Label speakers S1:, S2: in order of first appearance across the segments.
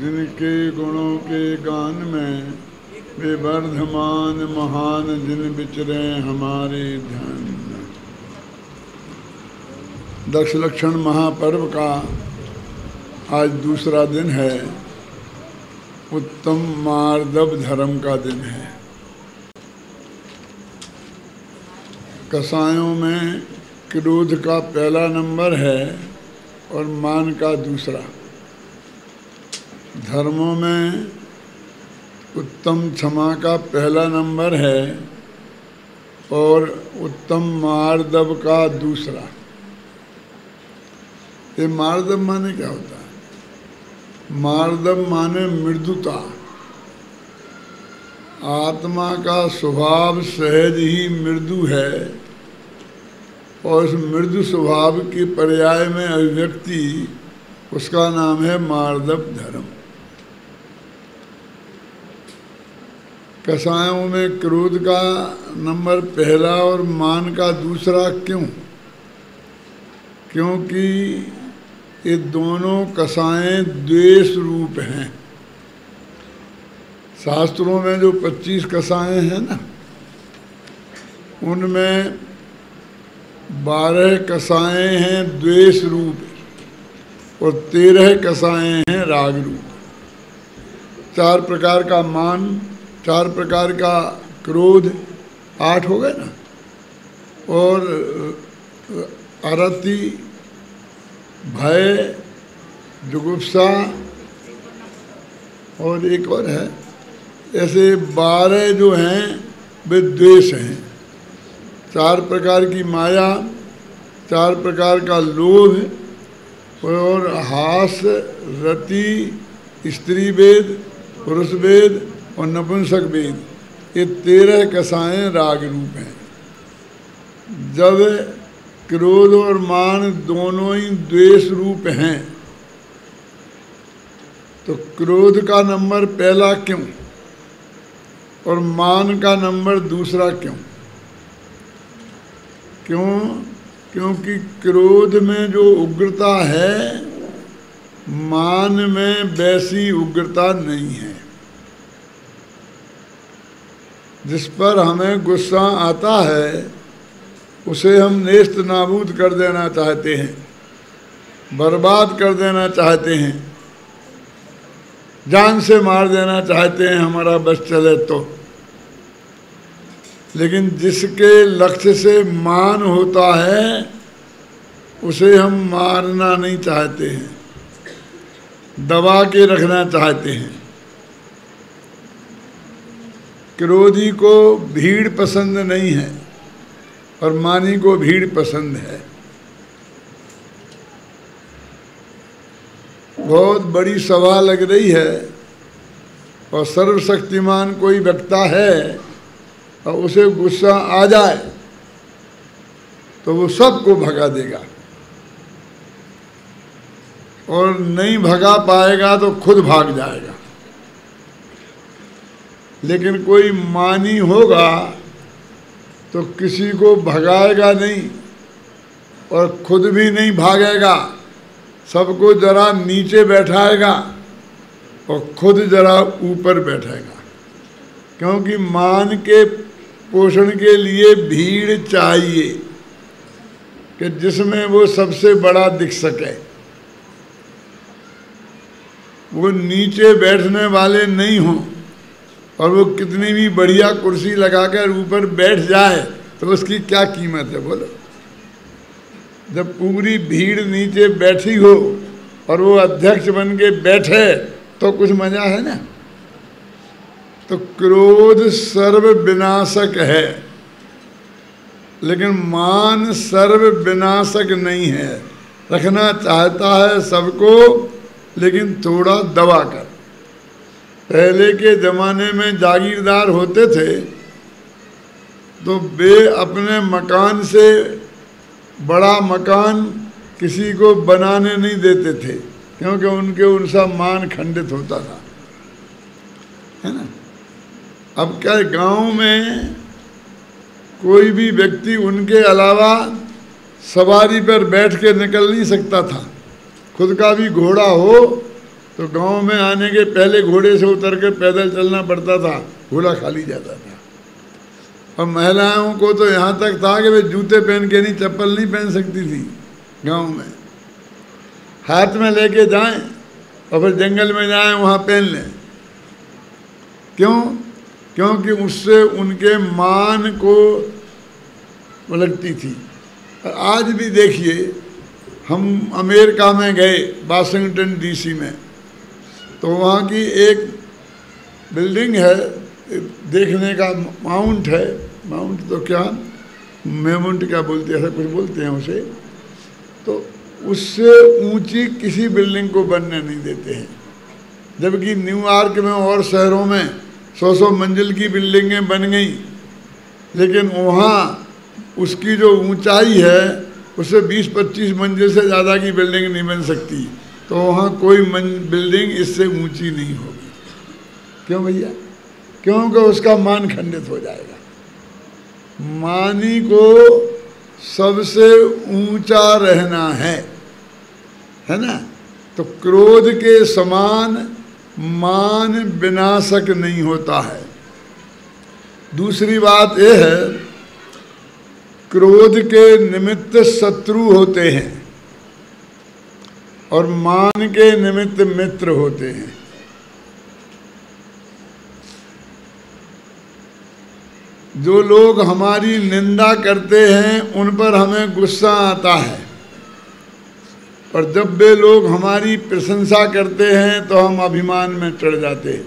S1: जिनके गुणों के गान में वे वर्धमान महान जिन विचरे हमारे ध्यान में। दक्ष लक्षण महापर्व का आज दूसरा दिन है। उत्तम मार्दव धर्म का दिन है। कसायों में क्रोध का पहला नंबर है और मान का दूसरा। धर्मों में उत्तम क्षमा का पहला नंबर है और उत्तम मार्दव का दूसरा। ये मार्दव माने क्या होता है? मार्दव माने मृदुता। आत्मा का स्वभाव सहज ही मृदु है और उस मृदु स्वभाव के पर्याय में अभिव्यक्ति, उसका नाम है मार्दव धर्म। कसायों में क्रोध का नंबर पहला और मान का दूसरा क्यों? क्योंकि ये दोनों कसाएं द्वेष रूप हैं। शास्त्रों में जो 25 कसाएं हैं ना, उनमें 12 कसाएं हैं द्वेष रूप और 13 कसाएं हैं राग रूप। 4 प्रकार का मान, 4 प्रकार का क्रोध, 8 हो गए ना। और अरति, भय, जुगुप्सा और एक और है। ऐसे 12 जो हैं वे द्वेष हैं। 4 प्रकार की माया, 4 प्रकार का लोभ और हास, रति, स्त्री वेद, पुरुष वेद और नपुंसक वेद, ये 13 कसाएं राग रूप हैं। जब क्रोध और मान दोनों ही द्वेष रूप हैं तो क्रोध का नंबर पहला क्यों और मान का नंबर दूसरा क्यों? क्योंकि क्रोध में जो उग्रता है, मान में वैसी उग्रता नहीं है। जिस पर हमें गुस्सा आता है उसे हम नेस्त नाबूद कर देना चाहते हैं, बर्बाद कर देना चाहते हैं, जान से मार देना चाहते हैं, हमारा बस चले तो। लेकिन जिसके लक्ष्य से मान होता है उसे हम मारना नहीं चाहते हैं, दबा के रखना चाहते हैं। क्रोधी को भीड़ पसंद नहीं है और मानी को भीड़ पसंद है। बहुत बड़ी सभा लग रही है और सर्वशक्तिमान कोई वक्ता है और उसे गुस्सा आ जाए तो वो सबको भगा देगा और नहीं भगा पाएगा तो खुद भाग जाएगा। लेकिन कोई मानी होगा तो किसी को भगाएगा नहीं और खुद भी नहीं भागेगा, सबको जरा नीचे बैठाएगा और खुद जरा ऊपर बैठेगा। क्योंकि मान के पोषण के लिए भीड़ चाहिए कि जिसमें वो सबसे बड़ा दिख सके। वो नीचे बैठने वाले नहीं हों और वो कितनी भी बढ़िया कुर्सी लगाकर ऊपर बैठ जाए तो उसकी क्या कीमत है बोलो? जब पूरी भीड़ नीचे बैठी हो और वो अध्यक्ष बन के बैठे तो कुछ मजा है ना। तो क्रोध सर्व विनाशक है लेकिन मान सर्व विनाशक नहीं है। रखना चाहता है सबको लेकिन थोड़ा दबा कर। पहले के ज़माने में जागीरदार होते थे तो वे अपने मकान से बड़ा मकान किसी को बनाने नहीं देते थे क्योंकि उनके उनका मान खंडित होता था, है ना। अब क्या गांव में कोई भी व्यक्ति उनके अलावा सवारी पर बैठ के निकल नहीं सकता था। खुद का भी घोड़ा हो तो गांव में आने के पहले घोड़े से उतर कर पैदल चलना पड़ता था, घोड़ा खाली जाता था। और महिलाओं को तो यहाँ तक था कि वे जूते पहन के नहीं, चप्पल नहीं पहन सकती थी गांव में, हाथ में लेके जाएं और फिर जंगल में जाएं वहाँ पहन लें। क्यों? क्योंकि उससे उनके मान को लगती थी। और आज भी देखिए, हम अमेरिका में गए, वाशिंगटन डीसी में, तो वहाँ की एक बिल्डिंग है, देखने का माउंट है, माउंट तो क्या मेमुंट क्या बोलते हैं, ऐसा कुछ बोलते हैं उसे, तो उससे ऊंची किसी बिल्डिंग को बनने नहीं देते हैं। जबकि न्यूयॉर्क में और शहरों में 100-100 मंजिल की बिल्डिंगें बन गई, लेकिन वहाँ उसकी जो ऊंचाई है उससे 20-25 मंजिल से ज़्यादा की बिल्डिंग नहीं बन सकती। तो वहाँ कोई बिल्डिंग इससे ऊंची नहीं होगी। क्यों भैया? क्योंकि उसका मान खंडित हो जाएगा। मानी को सबसे ऊंचा रहना है ना? तो क्रोध के समान मान विनाशक नहीं होता है। दूसरी बात यह है, क्रोध के निमित्त शत्रु होते हैं और मान के निमित्त मित्र होते हैं। जो लोग हमारी निंदा करते हैं उन पर हमें गुस्सा आता है, और जब वे लोग हमारी प्रशंसा करते हैं तो हम अभिमान में चढ़ जाते हैं।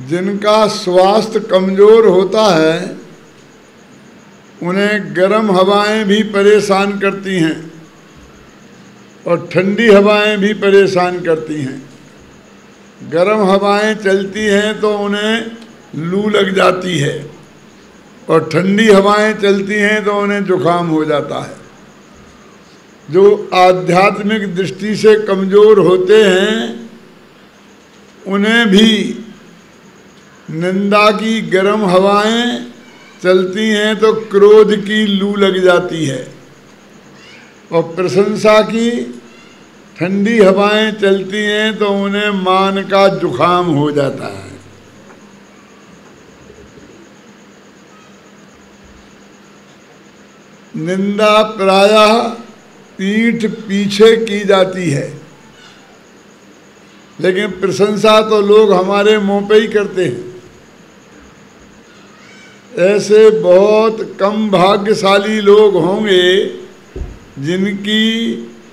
S1: जिनका स्वास्थ्य कमजोर होता है उन्हें गर्म हवाएं भी परेशान करती हैं और ठंडी हवाएं भी परेशान करती हैं। गर्म हवाएं चलती हैं तो उन्हें लू लग जाती है, और ठंडी हवाएं चलती हैं तो उन्हें जुकाम हो जाता है। जो आध्यात्मिक दृष्टि से कमजोर होते हैं उन्हें भी निंदा की गर्म हवाएं चलती हैं तो क्रोध की लू लग जाती है, और प्रशंसा की ठंडी हवाएं चलती हैं तो उन्हें मान का जुकाम हो जाता है। निंदा प्रायः पीठ पीछे की जाती है, लेकिन प्रशंसा तो लोग हमारे मुंह पे ही करते हैं। ऐसे बहुत कम भाग्यशाली लोग होंगे जिनकी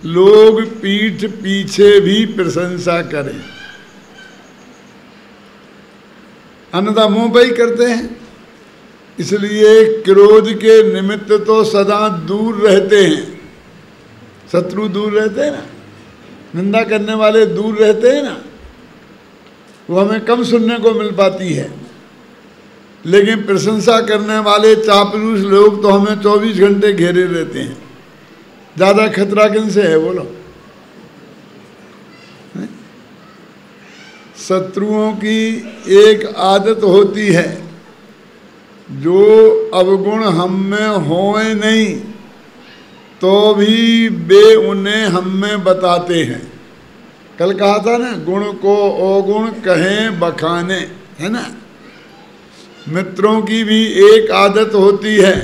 S1: लोग पीठ पीछे भी प्रशंसा करें, अन्यथा मुंह पे ही करते हैं। इसलिए क्रोध के निमित्त तो सदा दूर रहते हैं, शत्रु दूर रहते हैं ना, निंदा करने वाले दूर रहते हैं ना, वो हमें कम सुनने को मिल पाती है। लेकिन प्रशंसा करने वाले चापलूस लोग तो हमें 24 घंटे घेरे रहते हैं। ज़्यादा खतरा किन से है बोलो? शत्रुओं की एक आदत होती है, जो अवगुण हम में होए नहीं तो भी वे उन्हें हम में बताते हैं। कल कहा था ना, गुण को अवगुण कहें बखाने, है ना? मित्रों की भी एक आदत होती है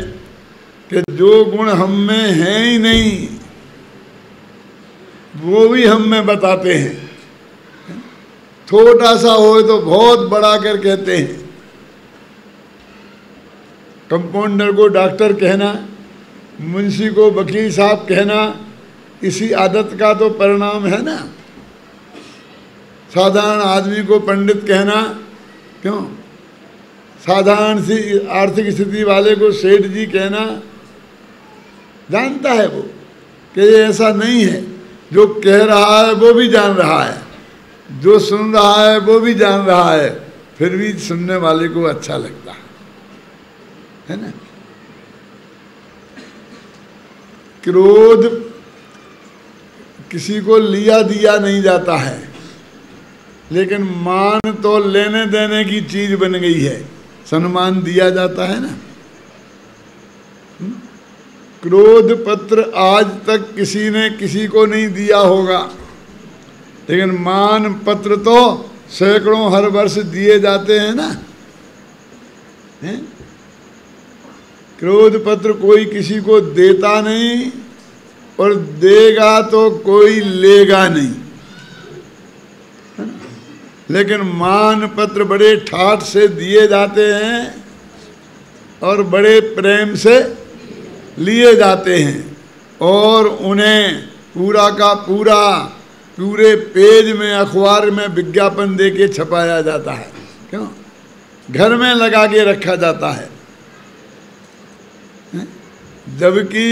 S1: कि जो गुण हम में हैं ही नहीं वो भी हम में बताते हैं। छोटा सा हो तो बहुत बड़ा कर कहते हैं। कंपाउंडर को डॉक्टर कहना, मुंशी को वकील साहब कहना, इसी आदत का तो परिणाम है ना। साधारण आदमी को पंडित कहना, क्यों? साधारण सी आर्थिक स्थिति वाले को सेठ जी कहना। जानता है वो कि ये ऐसा नहीं है। जो कह रहा है वो भी जान रहा है, जो सुन रहा है वो भी जान रहा है, फिर भी सुनने वाले को अच्छा लगता है ना। क्रोध किसी को लिया दिया नहीं जाता है, लेकिन मान तो लेने देने की चीज बन गई है। सम्मान दिया जाता है ना। क्रोध पत्र आज तक किसी ने किसी को नहीं दिया होगा। लेकिन मान पत्र तो सैकड़ों हर वर्ष दिए जाते हैं ना, हैं? क्रोध पत्र कोई किसी को देता नहीं और देगा तो कोई लेगा नहीं, लेकिन मान पत्र बड़े ठाठ से दिए जाते हैं और बड़े प्रेम से लिए जाते हैं और उन्हें पूरा का पूरे पेज में अखबार में विज्ञापन देके छपाया जाता है। क्यों? घर में लगा के रखा जाता है, जबकि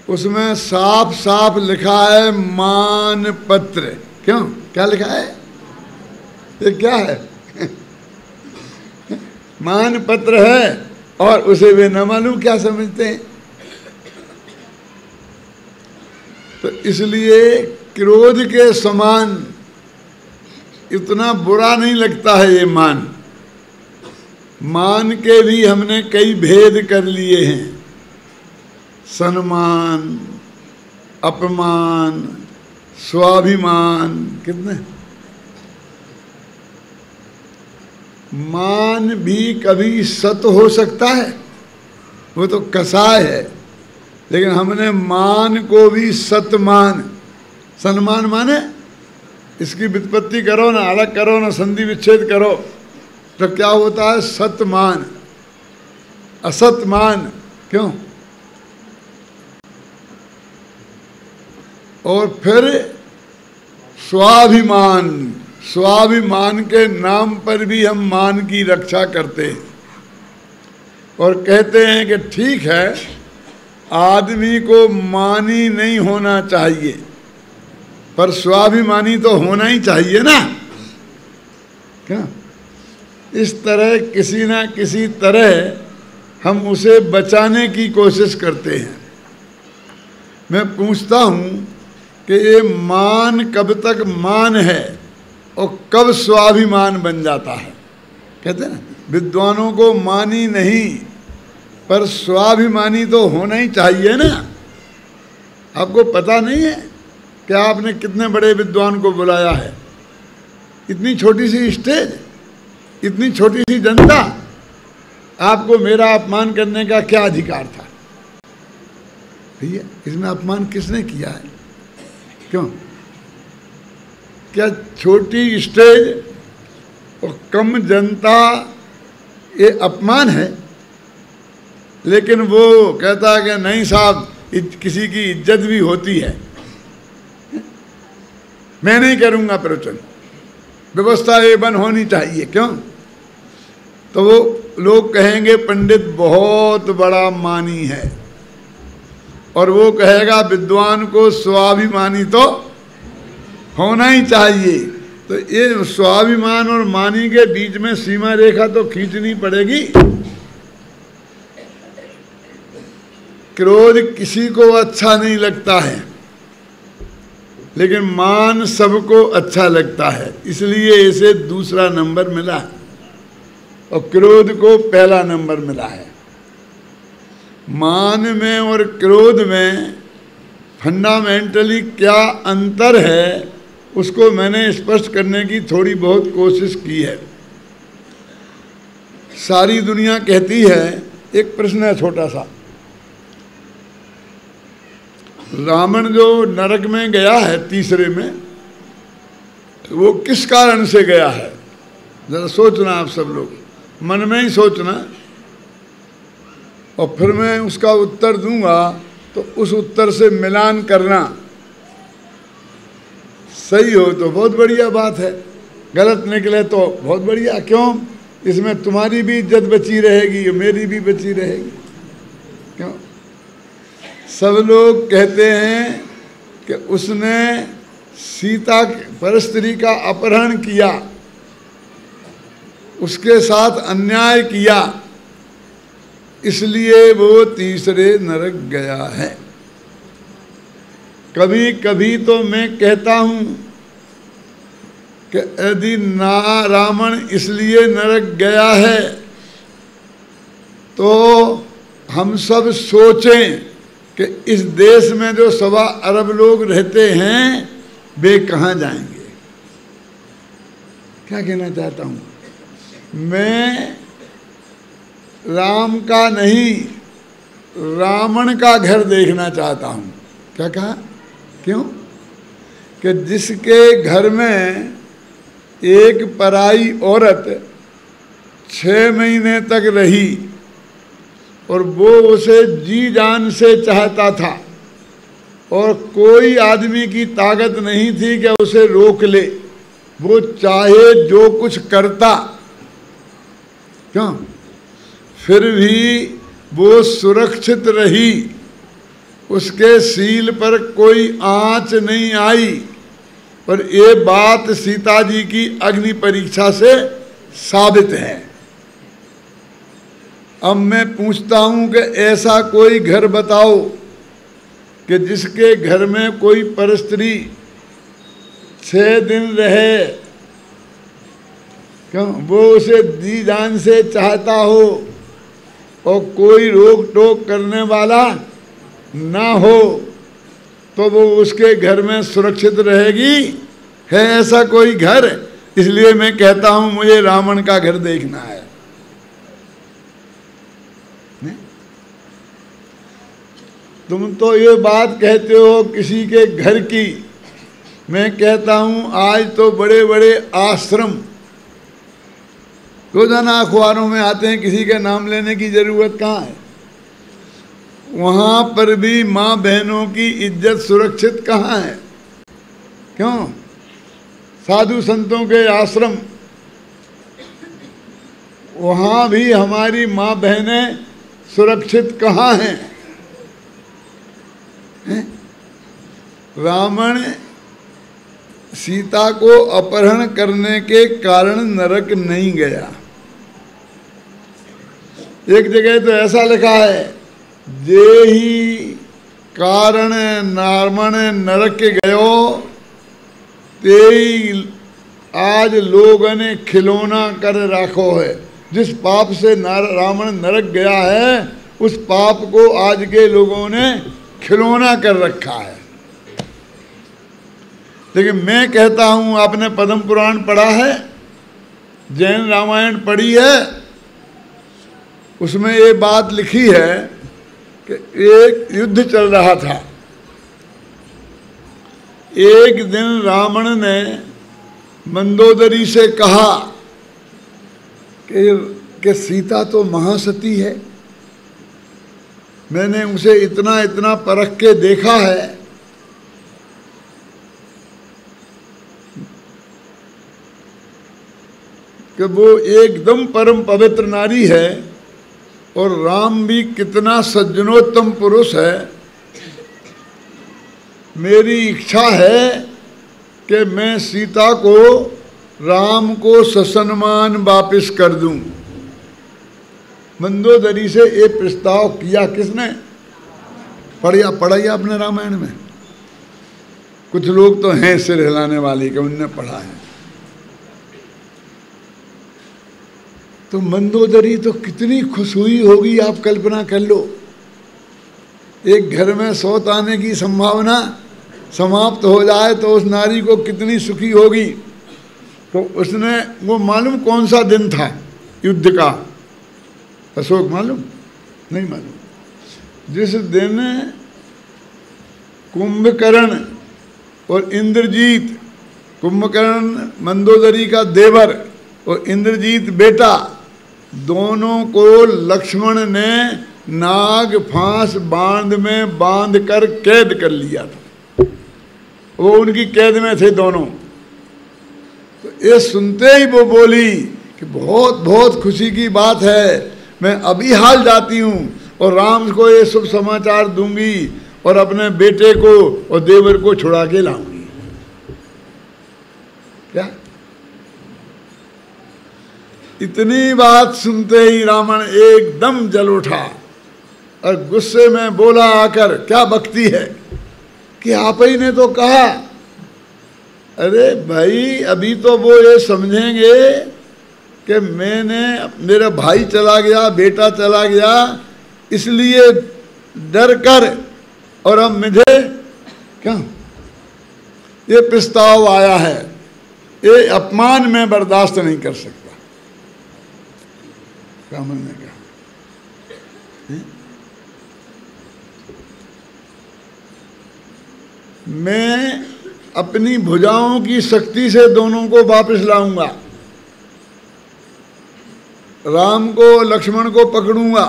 S1: उसमें साफ साफ लिखा है मान पत्र। क्यों? क्या लिखा है? ये क्या है? मान पत्र है और उसे वे न मालूम क्या समझते हैं। तो इसलिए क्रोध के समान इतना बुरा नहीं लगता है ये मान। मान के भी हमने कई भेद कर लिए हैं, सम्मान, अपमान, स्वाभिमान, कितने। मान भी कभी सत हो सकता है, वो तो कसाय है, लेकिन हमने मान को भी सतमान, सम्मान माने इसकी व्युत्पत्ति करो ना, अलग करो ना, संधि विच्छेद करो तो क्या होता है? सतमान, असतमान। क्यों? और फिर स्वाभिमान, स्वाभिमान के नाम पर भी हम मान की रक्षा करते हैं और कहते हैं कि ठीक है, आदमी को मानी नहीं होना चाहिए पर स्वाभिमानी तो होना ही चाहिए ना। क्या? इस तरह किसी ना किसी तरह हम उसे बचाने की कोशिश करते हैं। मैं पूछता हूँ कि ये मान कब तक मान है और कब स्वाभिमान बन जाता है? कहते हैं ना, विद्वानों को मानी नहीं पर स्वाभिमानी तो होना ही चाहिए ना। आपको पता नहीं है कि आपने कितने बड़े विद्वान को बुलाया है? इतनी छोटी सी स्टेज, इतनी छोटी सी जनता, आपको मेरा अपमान करने का क्या अधिकार था? भैया, इसमें अपमान किसने किया है? क्यों? क्या छोटी स्टेज और कम जनता ये अपमान है? लेकिन वो कहता है कि नहीं साहब, किसी की इज्जत भी होती है, मैं नहीं करूँगा प्रवचन, व्यवस्था ये बन होनी चाहिए। क्यों? तो वो लोग कहेंगे पंडित बहुत बड़ा मानी है, और वो कहेगा विद्वान को स्वाभिमानी तो होना ही चाहिए। तो ये स्वाभिमान और मानी के बीच में सीमा रेखा तो खींचनी पड़ेगी। क्रोध किसी को अच्छा नहीं लगता है, लेकिन मान सबको अच्छा लगता है, इसलिए इसे दूसरा नंबर मिला है और क्रोध को पहला नंबर मिला है। मान में और क्रोध में फंडामेंटली क्या अंतर है, उसको मैंने स्पष्ट करने की थोड़ी बहुत कोशिश की है। सारी दुनिया कहती है, एक प्रश्न है छोटा सा, रावण जो नरक में गया है तीसरे में, वो किस कारण से गया है? जरा सोचना, आप सब लोग मन में ही सोचना, और फिर मैं उसका उत्तर दूंगा तो उस उत्तर से मिलान करना। सही हो तो बहुत बढ़िया बात है, गलत निकले तो बहुत बढ़िया। क्यों? इसमें तुम्हारी भी इज्जत बची रहेगी, मेरी भी बची रहेगी। क्यों? सब लोग कहते हैं कि उसने सीता परस्त्री का अपहरण किया, उसके साथ अन्याय किया, इसलिए वो तीसरे नरक गया है। कभी कभी तो मैं कहता हूँ कि यदि रावण इसलिए नरक गया है तो हम सब सोचें कि इस देश में जो 1.25 अरब लोग रहते हैं वे कहाँ जाएंगे? क्या कहना चाहता हूँ, मैं राम का नहीं रावण का घर देखना चाहता हूँ। क्या कहा? क्यों? कि जिसके घर में एक पराई औरत 6 महीने तक रही और वो उसे जी जान से चाहता था और कोई आदमी की ताकत नहीं थी कि उसे रोक ले, वो चाहे जो कुछ करता, क्यों? फिर भी वो सुरक्षित रही, उसके सील पर कोई आंच नहीं आई। और ये बात सीता जी की अग्नि परीक्षा से साबित है। अब मैं पूछता हूं कि ऐसा कोई घर बताओ कि जिसके घर में कोई परस्त्री 6 दिन रहे, क्यों? वो उसे जी जान से चाहता हो और कोई रोक टोक करने वाला ना हो, तो वो उसके घर में सुरक्षित रहेगी? है ऐसा कोई घर? इसलिए मैं कहता हूं मुझे रावण का घर देखना है। तुम तो ये बात कहते हो किसी के घर की, मैं कहता हूं आज तो बड़े बड़े आश्रम रोजाना अखबारों में आते हैं, किसी का नाम लेने की जरूरत कहाँ है। वहां पर भी माँ बहनों की इज्जत सुरक्षित कहाँ है? क्यों? साधु संतों के आश्रम, वहां भी हमारी माँ बहनें सुरक्षित कहाँ हैं? रावण सीता को अपहरण करने के कारण नरक नहीं गया। एक जगह तो ऐसा लिखा है, जे ही कारण रावण नरक गयो, ते ही आज लोगों ने खिलौना कर रखो है। जिस पाप से रावण नरक गया है, उस पाप को आज के लोगों ने खिलौना कर रखा है। लेकिन मैं कहता हूं, आपने पद्म पुराण पढ़ा है, जैन रामायण पढ़ी है, उसमें ये बात लिखी है कि एक युद्ध चल रहा था। एक दिन रावण ने मंदोदरी से कहा कि सीता तो महासती है, मैंने उसे इतना इतना परख के देखा है, कि वो एकदम परम पवित्र नारी है और राम भी कितना सज्जनोत्तम पुरुष है। मेरी इच्छा है कि मैं सीता को राम को ससम्मान वापिस कर दूं। मंदोदरी से ये प्रस्ताव किया किसने? पढ़ा ही आपने रामायण में। कुछ लोग तो हैं सिर हिलाने वाले कि उनने पढ़ा है। तो मंदोदरी तो कितनी खुश हुई होगी, आप कल्पना कर लो। एक घर में सौत आने की संभावना समाप्त हो जाए तो उस नारी को कितनी सुखी होगी। तो उसने, वो मालूम कौन सा दिन था युद्ध का? अशोक मालूम? नहीं मालूम। जिस दिन कुंभकर्ण और इंद्रजीत, कुंभकर्ण मंदोदरी का देवर और इंद्रजीत बेटा, दोनों को लक्ष्मण ने नाग फांस बांध में बांध कर कैद कर लिया था। वो उनकी कैद में थे दोनों। तो ये सुनते ही वो बोली कि बहुत बहुत खुशी की बात है, मैं अभी हाल जाती हूँ और राम को ये शुभ समाचार दूंगी और अपने बेटे को और देवर को छुड़ा के लाऊंगी। क्या? इतनी बात सुनते ही रावण एकदम जल उठा और गुस्से में बोला आकर, क्या बकती है कि आप ही ने तो कहा। अरे भाई, अभी तो वो ये समझेंगे कि मेरा भाई चला गया, बेटा चला गया, इसलिए डर कर, और अब मुझे क्या ये प्रस्ताव आया है। ये अपमान मैं बर्दाश्त नहीं कर सकता। रावण ने कहा मैं अपनी भुजाओं की शक्ति से दोनों को वापस लाऊंगा, राम को लक्ष्मण को पकड़ूंगा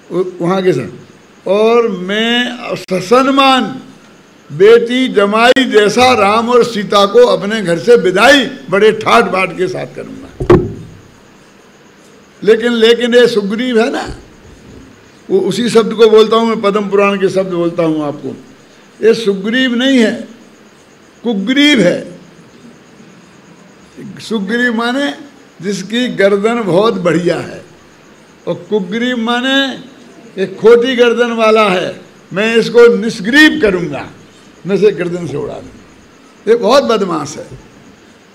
S1: वहां के साथ, और मैं ससन्मान बेटी जमाई जैसा राम और सीता को अपने घर से विदाई बड़े ठाट बाट के साथ करूंगा। लेकिन ये सुग्रीव है ना, वो उसी शब्द को बोलता हूं मैं, पद्म पुराण के शब्द बोलता हूं आपको। ये सुग्रीव नहीं है, कुग्रीव है। सुग्रीव माने जिसकी गर्दन बहुत बढ़िया है, और कुग्रीव माने एक खोटी गर्दन वाला है। मैं इसको निष्ग्रीव करूंगा, मैं से गर्दन से उड़ा दूंगा। ये बहुत बदमाश है,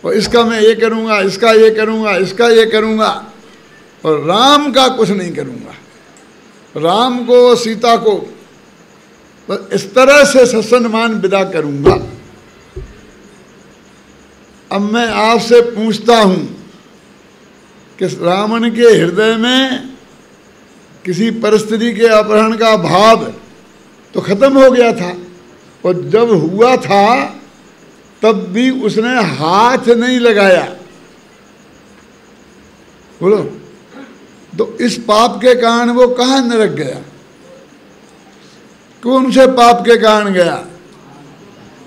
S1: और इसका मैं ये करूंगा, इसका ये करूंगा, इसका ये करूंगा, और राम का कुछ नहीं करूंगा। राम को सीता को बस इस तरह से ससन्मान विदा करूंगा। अब मैं आपसे पूछता हूं कि रावण के हृदय में किसी परिस्थिति के अपहरण का भाव तो खत्म हो गया था, और जब हुआ था तब भी उसने हाथ नहीं लगाया। बोलो, तो इस पाप के कारण वो कहाँ नरक गया? कौन से पाप के कारण गया?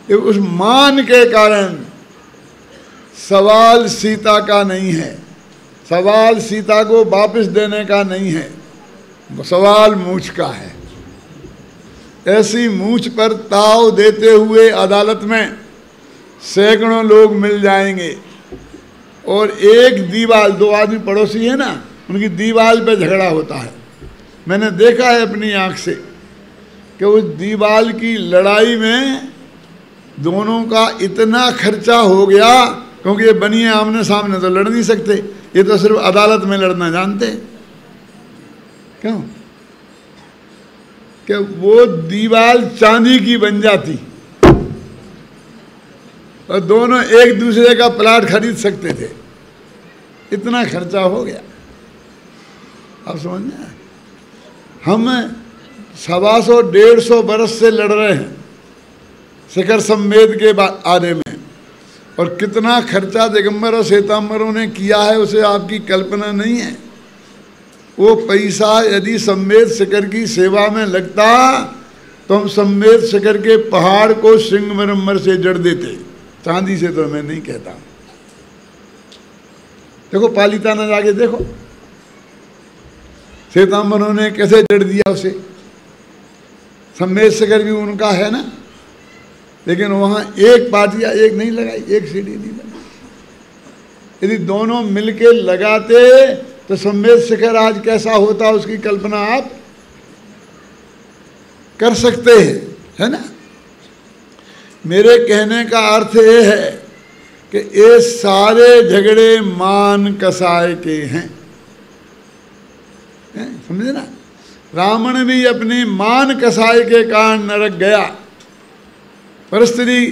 S1: ये उस मान के कारण। सवाल सीता का नहीं है, सवाल सीता को वापस देने का नहीं है, सवाल मूछ का है। ऐसी मूछ पर ताव देते हुए अदालत में सैकड़ों लोग मिल जाएंगे, और एक दीवार, दो आदमी पड़ोसी है ना, उनकी दीवार पे झगड़ा होता है। मैंने देखा है अपनी आंख से कि उस दीवार की लड़ाई में दोनों का इतना खर्चा हो गया, क्योंकि ये बनिए आमने सामने तो लड़ नहीं सकते, ये तो सिर्फ अदालत में लड़ना जानते। क्यों? कि वो दीवार चांदी की बन जाती और दोनों एक दूसरे का प्लाट खरीद सकते थे, इतना खर्चा हो गया। आप समझना, हम 125-150 बरस से लड़ रहे हैं शिखर संवेद के आरे में, और कितना खर्चा दिगंबर और श्वेतांबरों ने किया है उसे आपकी कल्पना नहीं है। वो पैसा यदि संवेद शिखर की सेवा में लगता तो हम संवेद शिखर के पहाड़ को सिंगमरमर से जड़ देते, चांदी से तो मैं नहीं कहता। देखो पालीताना जाके देखो, श्वेतांबरों ने कैसे जड़ दिया उसे। संवेद शिखर भी उनका है ना, लेकिन वहां एक पाटिया एक नहीं लगाई, एक सीढ़ी नहीं लगाई। यदि दोनों मिलके लगाते तो संवेद शिखर आज कैसा होता, उसकी कल्पना आप कर सकते हैं, है ना। मेरे कहने का अर्थ ये है कि ये सारे झगड़े मान कसाय के हैं, समझे ना। रावण भी अपनी मान कसाय के कारण नरक गया, परिस्थिति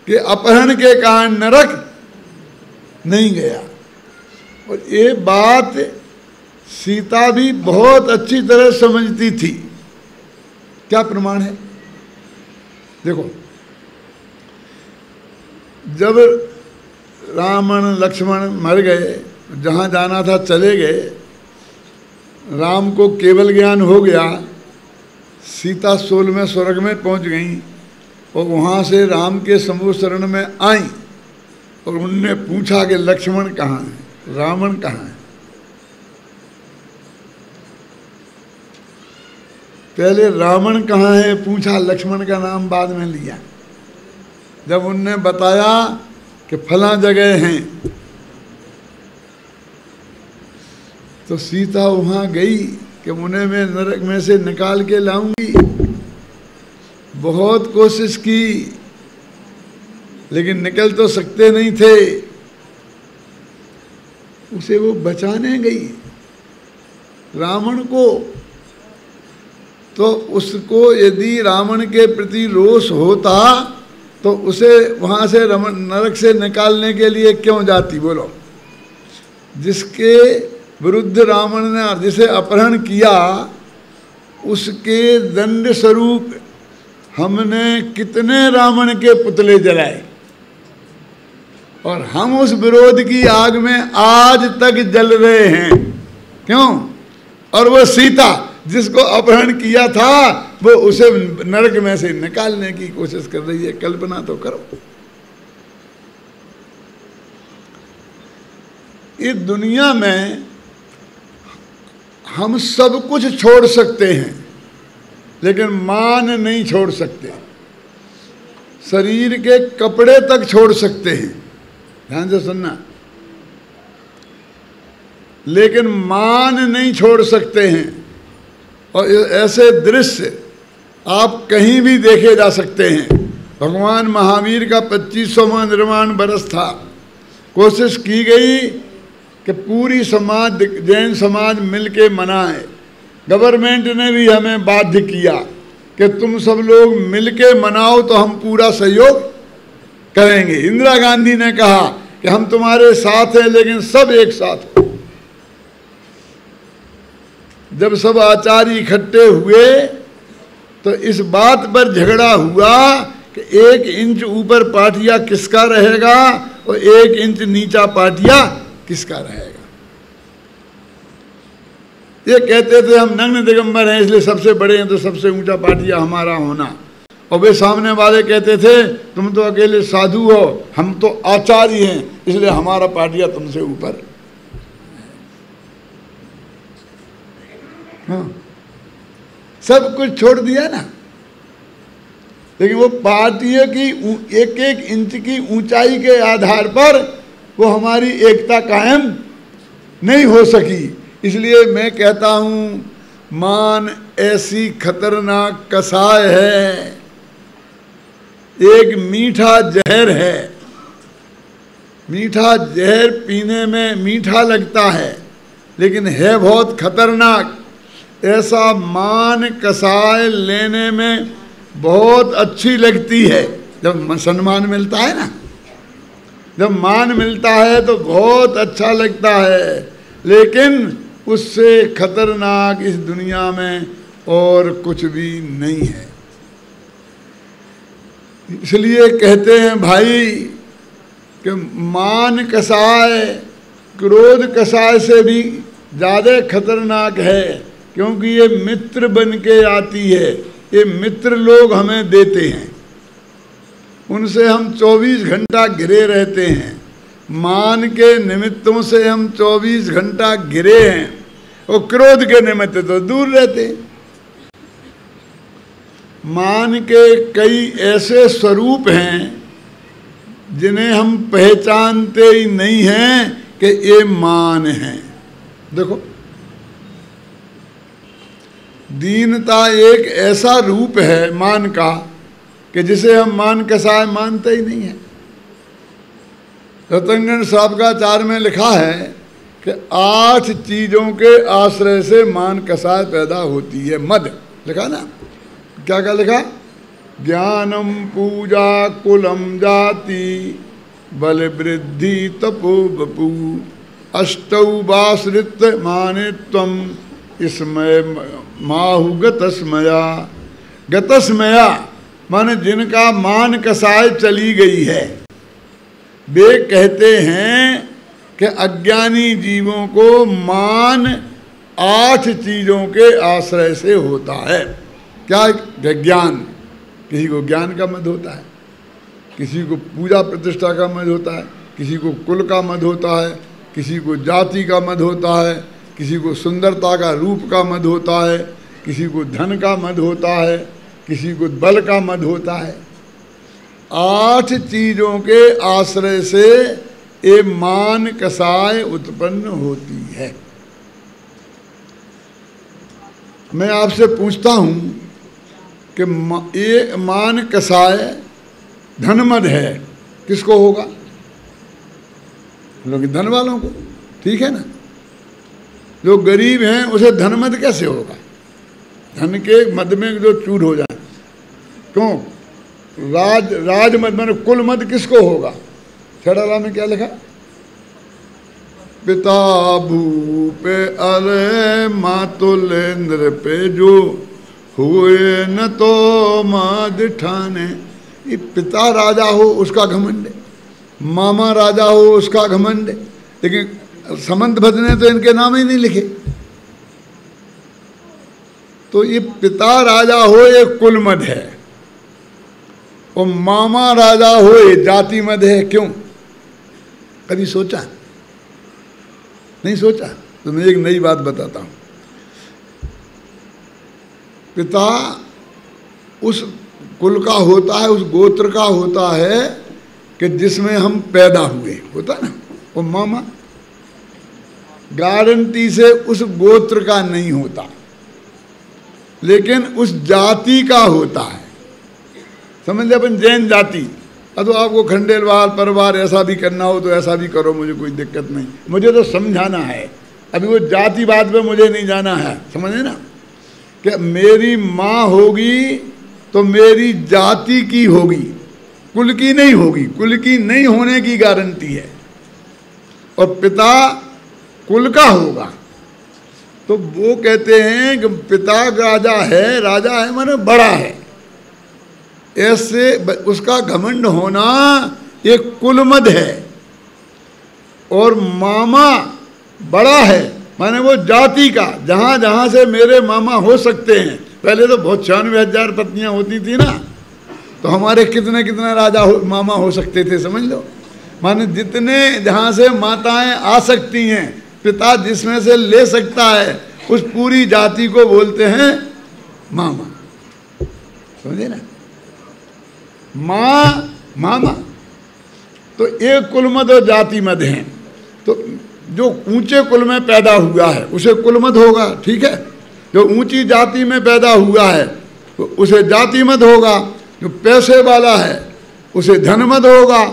S1: के अपहरण के कारण नरक नहीं गया। और ये बात सीता भी बहुत अच्छी तरह समझती थी। क्या प्रमाण है? देखो, जब रावण लक्ष्मण मर गए, जहाँ जाना था चले गए, राम को केवल ज्ञान हो गया, सीता 16वें स्वर्ग में पहुँच गई, और वहाँ से राम के समूह शरण में आई, और उनने पूछा कि लक्ष्मण कहाँ है, रावण कहाँ है। पहले रावण कहाँ है पूछा, लक्ष्मण का नाम बाद में लिया। जब उनने बताया कि फला जगह हैं, तो सीता वहाँ गई कि उन्हें मैं नरक में से निकाल के लाऊंगी। बहुत कोशिश की, लेकिन निकल तो सकते नहीं थे। उसे वो बचाने गई रावण को। तो उसको यदि रावण के प्रति रोष होता तो उसे वहाँ से नरक से निकालने के लिए क्यों जाती? बोलो। जिसके विरुद्ध रावण ने जिसे अपहरण किया उसके दंड स्वरूप हमने कितने रावण के पुतले जलाए, और हम उस विरोध की आग में आज तक जल रहे हैं। क्यों? और वो सीता जिसको अपहरण किया था वो उसे नरक में से निकालने की कोशिश कर रही है। कल्पना तो करो। इस दुनिया में हम सब कुछ छोड़ सकते हैं लेकिन मान नहीं छोड़ सकते। शरीर के कपड़े तक छोड़ सकते हैं, ध्यान से सुनना, लेकिन मान नहीं छोड़ सकते हैं। और ऐसे दृश्य आप कहीं भी देखे जा सकते हैं। भगवान महावीर का 2500वां निर्वाण बरस था। कोशिश की गई कि पूरी समाज, जैन समाज मिलके मनाए। गवर्नमेंट ने भी हमें बाध्य किया कि तुम सब लोग मिलके मनाओ तो हम पूरा सहयोग करेंगे। इंदिरा गांधी ने कहा कि हम तुम्हारे साथ हैं लेकिन सब एक साथ हो। जब सब आचार्य इकट्ठे हुए तो इस बात पर झगड़ा हुआ कि 1 इंच ऊपर पाटिया किसका रहेगा और 1 इंच नीचा पाटिया किसका रहेगा। ये कहते थे हम नग्न दिगंबर हैं इसलिए सबसे बड़े हैं तो सबसे ऊंचा पाटिया हमारा होना, और वे सामने वाले कहते थे तुम तो अकेले साधु हो, हम तो आचार्य हैं इसलिए हमारा पाटिया तुमसे ऊपर। हाँ, सब कुछ छोड़ दिया ना, लेकिन वो पाटिया की 1-1 इंच की ऊंचाई के आधार पर वो हमारी एकता कायम नहीं हो सकी। इसलिए मैं कहता हूं मान ऐसी खतरनाक कसाय है, एक मीठा जहर है। मीठा जहर पीने में मीठा लगता है लेकिन है बहुत खतरनाक। ऐसा मान कसाय लेने में बहुत अच्छी लगती है जब सम्मान मिलता है ना, जब मान मिलता है तो बहुत अच्छा लगता है, लेकिन उससे खतरनाक इस दुनिया में और कुछ भी नहीं है। इसलिए कहते हैं भाई कि मान कसाय क्रोध कसाय से भी ज़्यादा खतरनाक है, क्योंकि ये मित्र बन के आती है। ये मित्र लोग हमें देते हैं, उनसे हम 24 घंटा घिरे रहते हैं। मान के निमित्तों से हम 24 घंटा घिरे हैं और क्रोध के निमित्त तो दूर रहते हैं। मान के कई ऐसे स्वरूप हैं जिन्हें हम पहचानते ही नहीं हैं कि ये मान हैं। देखो, दीनता एक ऐसा रूप है मान का कि जिसे हम मान कसाय मानते ही नहीं है। रतनगंज साहबकाचार्य में लिखा है कि 8 चीज़ों के आश्रय से मान कसाय पैदा होती है। मद लिखा ना, क्या क्या लिखा? ज्ञानम पूजा कुलम जाति बल वृद्धि तपो बपू अष्टौ बाश्रित मानित्वम इसमय माहु गतस्मया। गतस्मया माने जिनका मान कसाय चली गई है, वे कहते हैं कि अज्ञानी जीवों को मान 8 चीज़ों के आश्रय से होता है। क्या? ज्ञान, किसी को ज्ञान का मद होता है, किसी को पूजा प्रतिष्ठा का मद होता है, किसी को कुल का मद होता है, किसी को जाति का मद होता है, किसी को सुंदरता का रूप का मद होता है, किसी को धन का मद होता है, किसी को बल का मद होता है। 8 चीज़ों के आश्रय से ये मान कसाय उत्पन्न होती है। मैं आपसे पूछता हूँ कि ये मान कसाय धनमद है, किसको होगा? लोग धन वालों को, ठीक है ना। जो गरीब हैं उसे धनमद कैसे होगा? धन के मद में जो चूर हो जाए। क्यों? राजमद मैंने कुल मद किसको होगा? छड़ाला में क्या लिखा? पिता भूप अरे मातुलेंद्र पे जो हुए न तो मद ठाने। ये पिता राजा हो उसका घमंड है, मामा राजा हो उसका घमंड है, लेकिन समंतभद्र ने तो इनके नाम ही नहीं लिखे। तो ये पिता राजा हो ये कुलमद है, और मामा राजा हो ये जाति मद है। क्यों? कभी सोचा? नहीं सोचा? तो मैं एक नई बात बताता हूं। पिता उस कुल का होता है, उस गोत्र का होता है कि जिसमें हम पैदा हुए, होता ना। और मामा गारंटी से उस गोत्र का नहीं होता, लेकिन उस जाति का होता है। समझ ले, अपन जैन जाति, अब तो आपको खंडेलवाल परिवार ऐसा भी करना हो तो ऐसा भी करो, मुझे कोई दिक्कत नहीं, मुझे तो समझाना है। अभी वो जातिवाद पे मुझे नहीं जाना है, समझे ना, कि मेरी माँ होगी तो मेरी जाति की होगी, कुल की नहीं होगी। कुल की नहीं होने की गारंटी है, और पिता कुल का होगा। तो वो कहते हैं कि पिता राजा है माने बड़ा है, ऐसे उसका घमंड होना एक कुलमद है। और मामा बड़ा है माने वो जाति का, जहां जहां से मेरे मामा हो सकते हैं। पहले तो बहुत 96,000 पत्नियां होती थी ना, तो हमारे कितने कितने राजा मामा हो सकते थे, समझ लो। माने जितने जहां से माताएं आ सकती हैं, पिता जिसमें से ले सकता है, उस पूरी जाति को बोलते हैं मामा, समझे ना। मामा तो एक कुलमद और जाति मद हैं। तो जो ऊंचे कुल में पैदा हुआ है उसे कुलमद होगा, ठीक है। जो ऊंची जाति में पैदा हुआ है तो उसे जाति मद होगा। जो पैसे वाला है उसे धनमद होगा,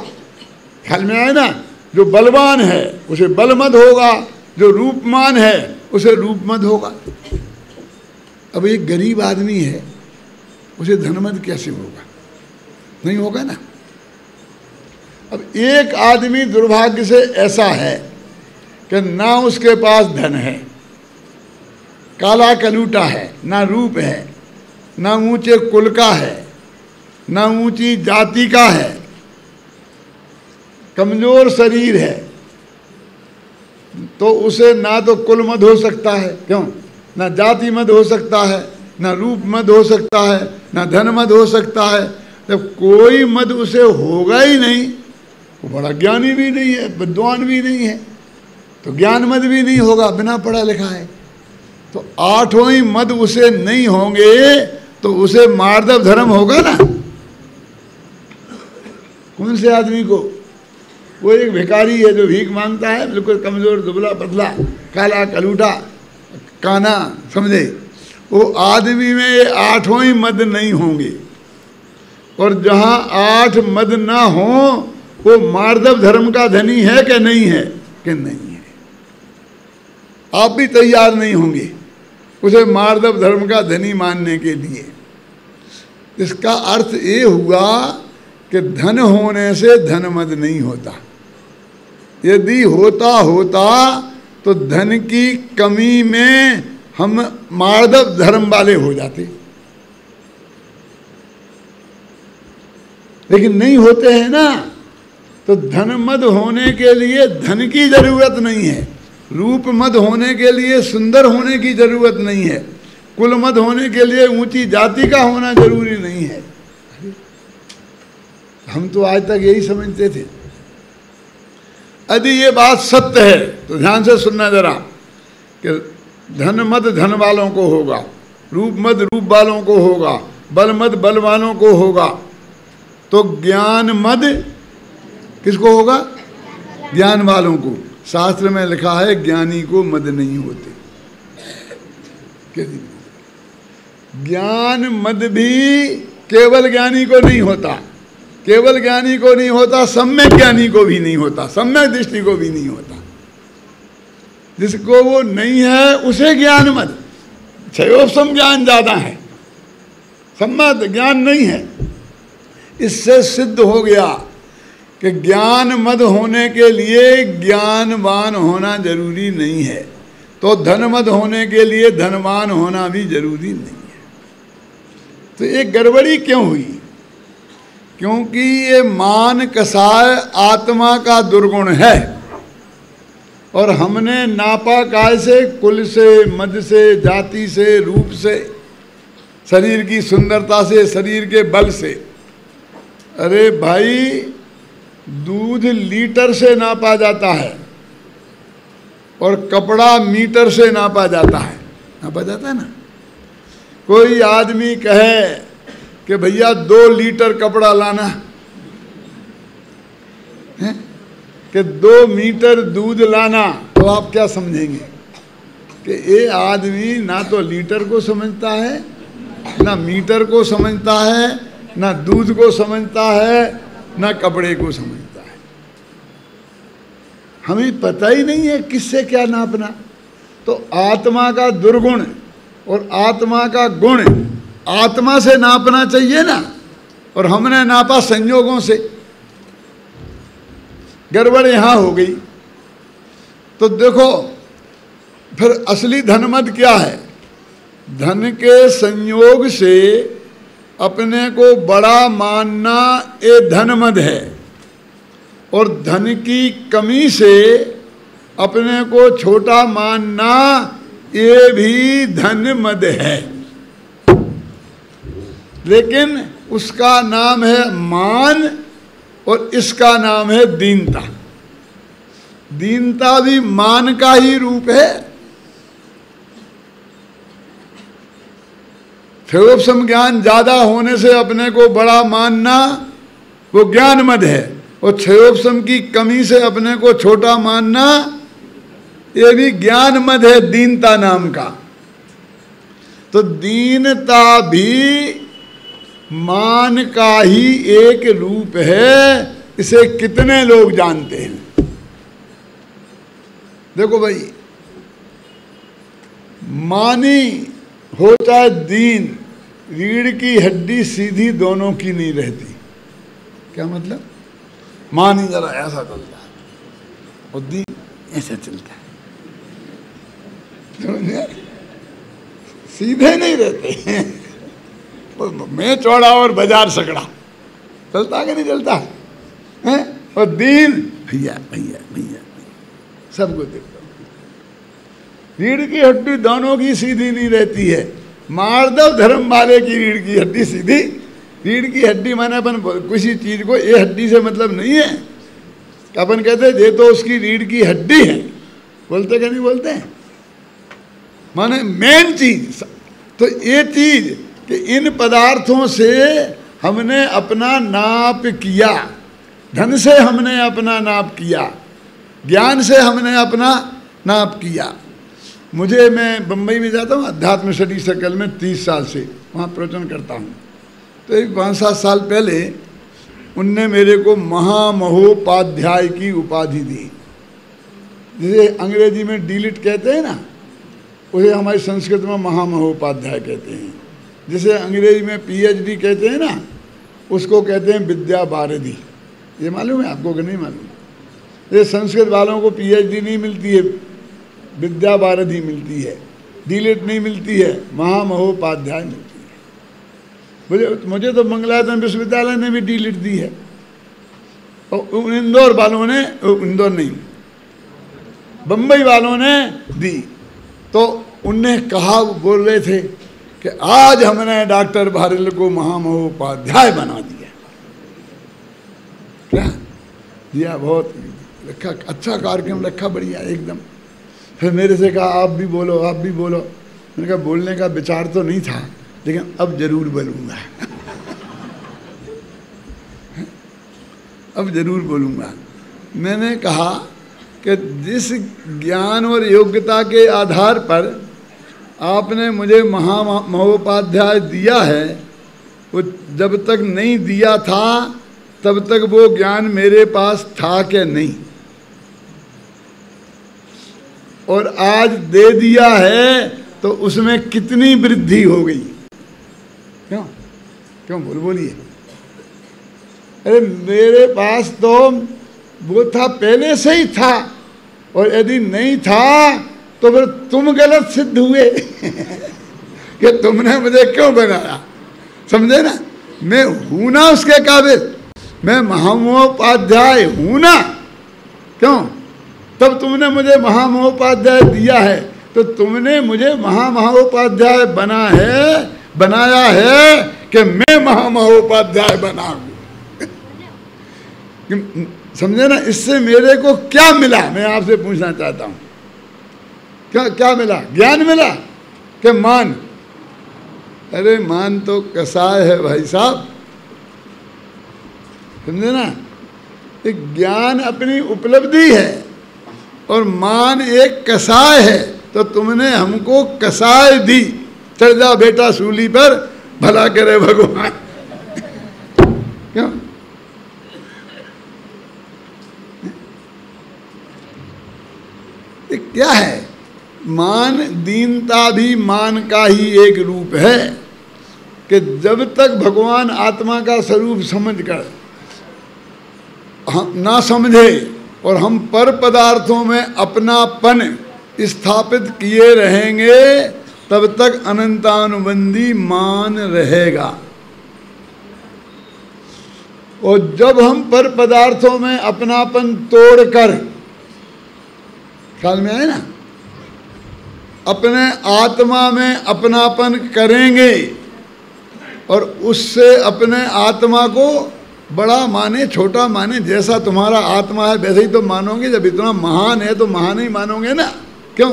S1: ख्याल में आए ना। जो बलवान है उसे बलमद होगा, जो रूपमान है उसे रूपमद होगा। अब एक गरीब आदमी है, उसे धनमद कैसे होगा? नहीं होगा ना। अब एक आदमी दुर्भाग्य से ऐसा है कि ना उसके पास धन है, काला कलूटा है, ना रूप है, ना ऊंचे कुल का है, ना ऊंची जाति का है, कमजोर शरीर है, तो उसे ना तो कुल मद हो सकता है, क्यों? ना जाति मद हो सकता है, ना रूप मद हो सकता है, ना धन मद हो सकता है। जब कोई मद उसे होगा ही नहीं, वो बड़ा ज्ञानी भी नहीं है, विद्वान भी नहीं है, तो ज्ञान मद भी नहीं होगा, बिना पढ़ा लिखा है। तो आठों ही मद उसे नहीं होंगे तो उसे मार्दव धर्म होगा ना। कौन से आदमी को? वो एक भिखारी है जो भीख मांगता है, बिल्कुल कमजोर, दुबला पतला, काला कलूटा, काना, समझे। वो आदमी में ये आठों ही मद नहीं होंगे। और जहां 8 मद ना हो वो मार्दव धर्म का धनी है कि नहीं है? कि नहीं है। आप भी तैयार नहीं होंगे उसे मार्दव धर्म का धनी मानने के लिए। इसका अर्थ ये हुआ कि धन होने से धन मद नहीं होता। यदि होता तो धन की कमी में हम मार्दव धर्म वाले हो जाते, लेकिन नहीं होते हैं ना। तो धन मद होने के लिए धन की जरूरत नहीं है, रूप मद होने के लिए सुंदर होने की जरूरत नहीं है, कुल मद होने के लिए ऊंची जाति का होना जरूरी नहीं है। हम तो आज तक यही समझते थे। यदि ये बात सत्य है तो ध्यान से सुनना जरा, कि धन मद धन वालों को होगा, रूप मद रूप वालों को होगा, बल मद बल वालों को होगा, तो ज्ञान मद किसको होगा? ज्ञान वालों को। शास्त्र में लिखा है ज्ञानी को मद नहीं होते। ज्ञान मद भी केवल ज्ञानी को नहीं होता, केवल ज्ञानी को नहीं होता, सम्यक ज्ञानी को भी नहीं होता, सम्यक दृष्टि को भी नहीं होता। जिसको वो नहीं है उसे ज्ञान मद। क्षयोपम ज्ञान ज्यादा है, सम्यक ज्ञान नहीं है। इससे सिद्ध हो गया कि ज्ञान मद होने के लिए ज्ञानवान होना जरूरी नहीं है, तो धनमद होने के लिए धनवान होना भी जरूरी नहीं है। तो ये गड़बड़ी क्यों हुई? क्योंकि ये मान कसाय आत्मा का दुर्गुण है, और हमने नापा काय से? कुल से, मद से, जाति से, रूप से, शरीर की सुंदरता से, शरीर के बल से। अरे भाई, दूध लीटर से नापा जाता है और कपड़ा मीटर से नापा जाता है। नापा जाता है ना। कोई आदमी कहे कि भैया 2 लीटर कपड़ा लाना है कि 2 मीटर दूध लाना, तो आप क्या समझेंगे कि ये आदमी ना तो लीटर को समझता है, ना मीटर को समझता है, ना दूध को समझता है, ना कपड़े को समझता है। हमें पता ही नहीं है किससे क्या नापना। तो आत्मा का दुर्गुण और आत्मा का गुण आत्मा से नापना चाहिए ना, और हमने नापा संयोगों से। गड़बड़ यहां हो गई। तो देखो फिर असली धनमद क्या है? धन के संयोग से अपने को बड़ा मानना ये धनमद है, और धन की कमी से अपने को छोटा मानना ये भी धनमद है। लेकिन उसका नाम है मान और इसका नाम है दीनता। दीनता भी मान का ही रूप है। थेओप्सम ज्ञान ज्यादा होने से अपने को बड़ा मानना वो ज्ञानमद है, और थेओप्सम की कमी से अपने को छोटा मानना ये भी ज्ञानमद है, दीनता नाम का। तो दीनता भी मान का ही एक रूप है। इसे कितने लोग जानते हैं? देखो भाई, मानी हो चाहे दीन, रीढ़ की हड्डी सीधी दोनों की नहीं रहती। क्या मतलब? मानी जरा ऐसा चलता है और दीन ऐसा चलता है, सीधे नहीं रहते हैं। मैं चौड़ा और बाजार सकड़ा, चलता कि नहीं चलता है? और दीन भैया भैया भैया सबको देखता हूँ। रीढ़ की हड्डी दोनों की सीधी नहीं रहती है। मार दो धर्म वाले की रीढ़ की हड्डी सीधी। रीढ़ की हड्डी माने अपन किसी चीज को ये हड्डी से मतलब नहीं है। अपन कहते ये तो उसकी रीढ़ की हड्डी है, बोलते क्या नहीं बोलते हैं? माने मेन चीज। तो ये चीज कि इन पदार्थों से हमने अपना नाप किया, धन से हमने अपना नाप किया, ज्ञान से हमने अपना नाप किया। मैं बम्बई में जाता हूँ अध्यात्म स्टडी सर्कल में 30 साल से, वहाँ प्रवचन करता हूँ। तो एक 5-7 साल पहले उनने मेरे को महामहोपाध्याय की उपाधि दी। जिसे अंग्रेजी में डीलिट कहते हैं ना, उसे हमारी संस्कृत में महामहोपाध्याय कहते हैं। जिसे अंग्रेजी में PhD कहते हैं ना, उसको कहते हैं विद्या वारिधि। ये मालूम है आपको कि नहीं मालूम? ये संस्कृत वालों को PhD नहीं मिलती है, विद्या वारिधि मिलती है, डीलिट नहीं मिलती है, महामहोपाध्याय मिलती है। मुझे तो मंगलायतन विश्वविद्यालय ने भी डीलिट दी है, और इंदौर वालों ने, इंदौर नहीं, बम्बई वालों ने दी। तो उनने कहा, बोल रहे थे कि आज हमने डॉक्टर भारिल को महामहोपाध्याय बना दिया। क्या दिया? बहुत रखा, अच्छा कार्यक्रम रखा, बढ़िया एकदम। फिर मेरे से कहा आप भी बोलो, आप भी बोलो। मैंने कहा बोलने का विचार तो नहीं था, लेकिन अब जरूर बोलूँगा। अब जरूर बोलूँगा। मैंने कहा कि जिस ज्ञान और योग्यता के आधार पर आपने मुझे महामहोपाध्याय दिया है, वो जब तक नहीं दिया था तब तक वो ज्ञान मेरे पास था कि नहीं, और आज दे दिया है तो उसमें कितनी वृद्धि हो गई। क्यों क्यों बोलिए? अरे मेरे पास तो वो था, पहले से ही था, और यदि नहीं था तो फिर तुम गलत सिद्ध हुए कि तुमने मुझे क्यों बनाया, समझे ना। मैं हूं ना उसके काबिल, मैं महामहोपाध्याय हूं ना, क्यों? तब तुमने मुझे महामहोपाध्याय दिया है, तो तुमने मुझे महामहोपाध्याय बनाया है कि मैं महामहोपाध्याय बनाऊं। समझे ना। इससे मेरे को क्या मिला, मैं आपसे पूछना चाहता हूं, क्या मिला? ज्ञान मिला कि मान? अरे मान तो कसाय है भाई साहब, समझे ना। एक ज्ञान अपनी उपलब्धि है और मान एक कसाय है। तो तुमने हमको कसाय दी, चढ़ जा बेटा सूली पर, भला करे भगवान। क्यों? ये क्या है? मान, दीनता भी मान का ही एक रूप है कि जब तक भगवान आत्मा का स्वरूप समझकर हम ना समझे और हम पर पदार्थों में अपनापन स्थापित किए रहेंगे, तब तक अनंतानुबंधी मान रहेगा। और जब हम पर पदार्थों में अपनापन तोड़कर, ख्याल में आए ना, अपने आत्मा में अपनापन करेंगे और उससे अपने आत्मा को बड़ा माने छोटा माने, जैसा तुम्हारा आत्मा है वैसे ही तो मानोगे। जब इतना महान है तो महान ही मानोगे ना, क्यों?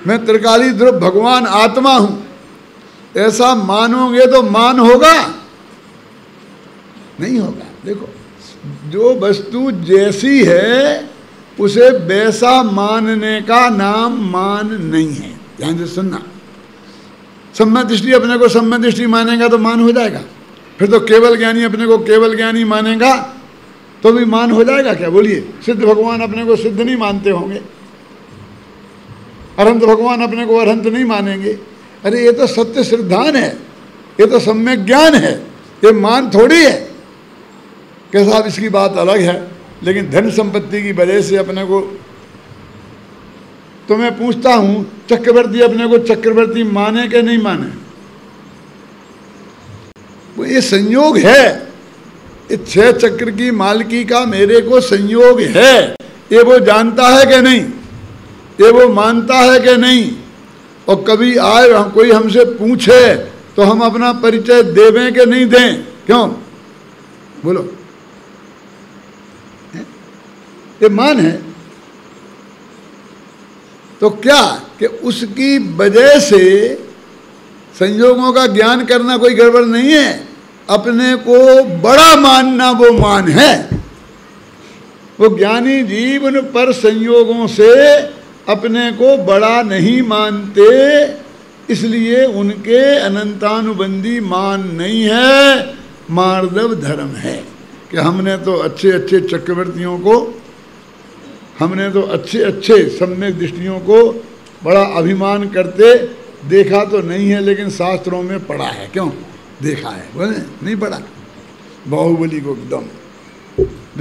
S1: मैं त्रिकाली ध्रुव भगवान आत्मा हूं, ऐसा मानोगे तो मान होगा? नहीं होगा। देखो, जो वस्तु जैसी है उसे वैसा मानने का नाम मान नहीं है। ध्यान से सुनना। सम्यक दृष्टि अपने को सम्यक दृष्टि मानेगा तो मान हो जाएगा। फिर तो केवल ज्ञानी अपने को केवल ज्ञानी मानेगा तो भी मान हो जाएगा क्या? बोलिए। सिद्ध भगवान अपने को सिद्ध नहीं मानते होंगे, अनंत भगवान अपने को अनंत नहीं मानेंगे। अरे ये तो सत्य सिद्धांत है, ये तो सम्यक ज्ञान है, ये मान थोड़ी है। कि साहब इसकी बात अलग है, लेकिन धन संपत्ति की वजह से अपने को, तो मैं पूछता हूं, चक्रवर्ती अपने को चक्रवर्ती माने कि नहीं माने? वो ये संयोग है, ये 6 चक्र की मालकी का मेरे को संयोग है, ये वो जानता है कि नहीं, ये वो मानता है कि नहीं। और कभी आए कोई हमसे पूछे तो हम अपना परिचय देवें कि नहीं दें? क्यों? बोलो। ये मान है तो क्या कि उसकी वजह से संयोगों का ज्ञान करना कोई गड़बड़ नहीं है। अपने को बड़ा मानना वो मान है। वो ज्ञानी जीवन पर संयोगों से अपने को बड़ा नहीं मानते, इसलिए उनके अनंतानुबंधी मान नहीं है, मार्दव धर्म है। कि हमने तो अच्छे अच्छे चक्रवर्तियों को, हमने तो अच्छे अच्छे सम्यक दृष्टियों को बड़ा अभिमान करते देखा तो नहीं है, लेकिन शास्त्रों में पढ़ा है। क्यों देखा है? बोले नहीं पढ़ा। बाहुबली को एकदम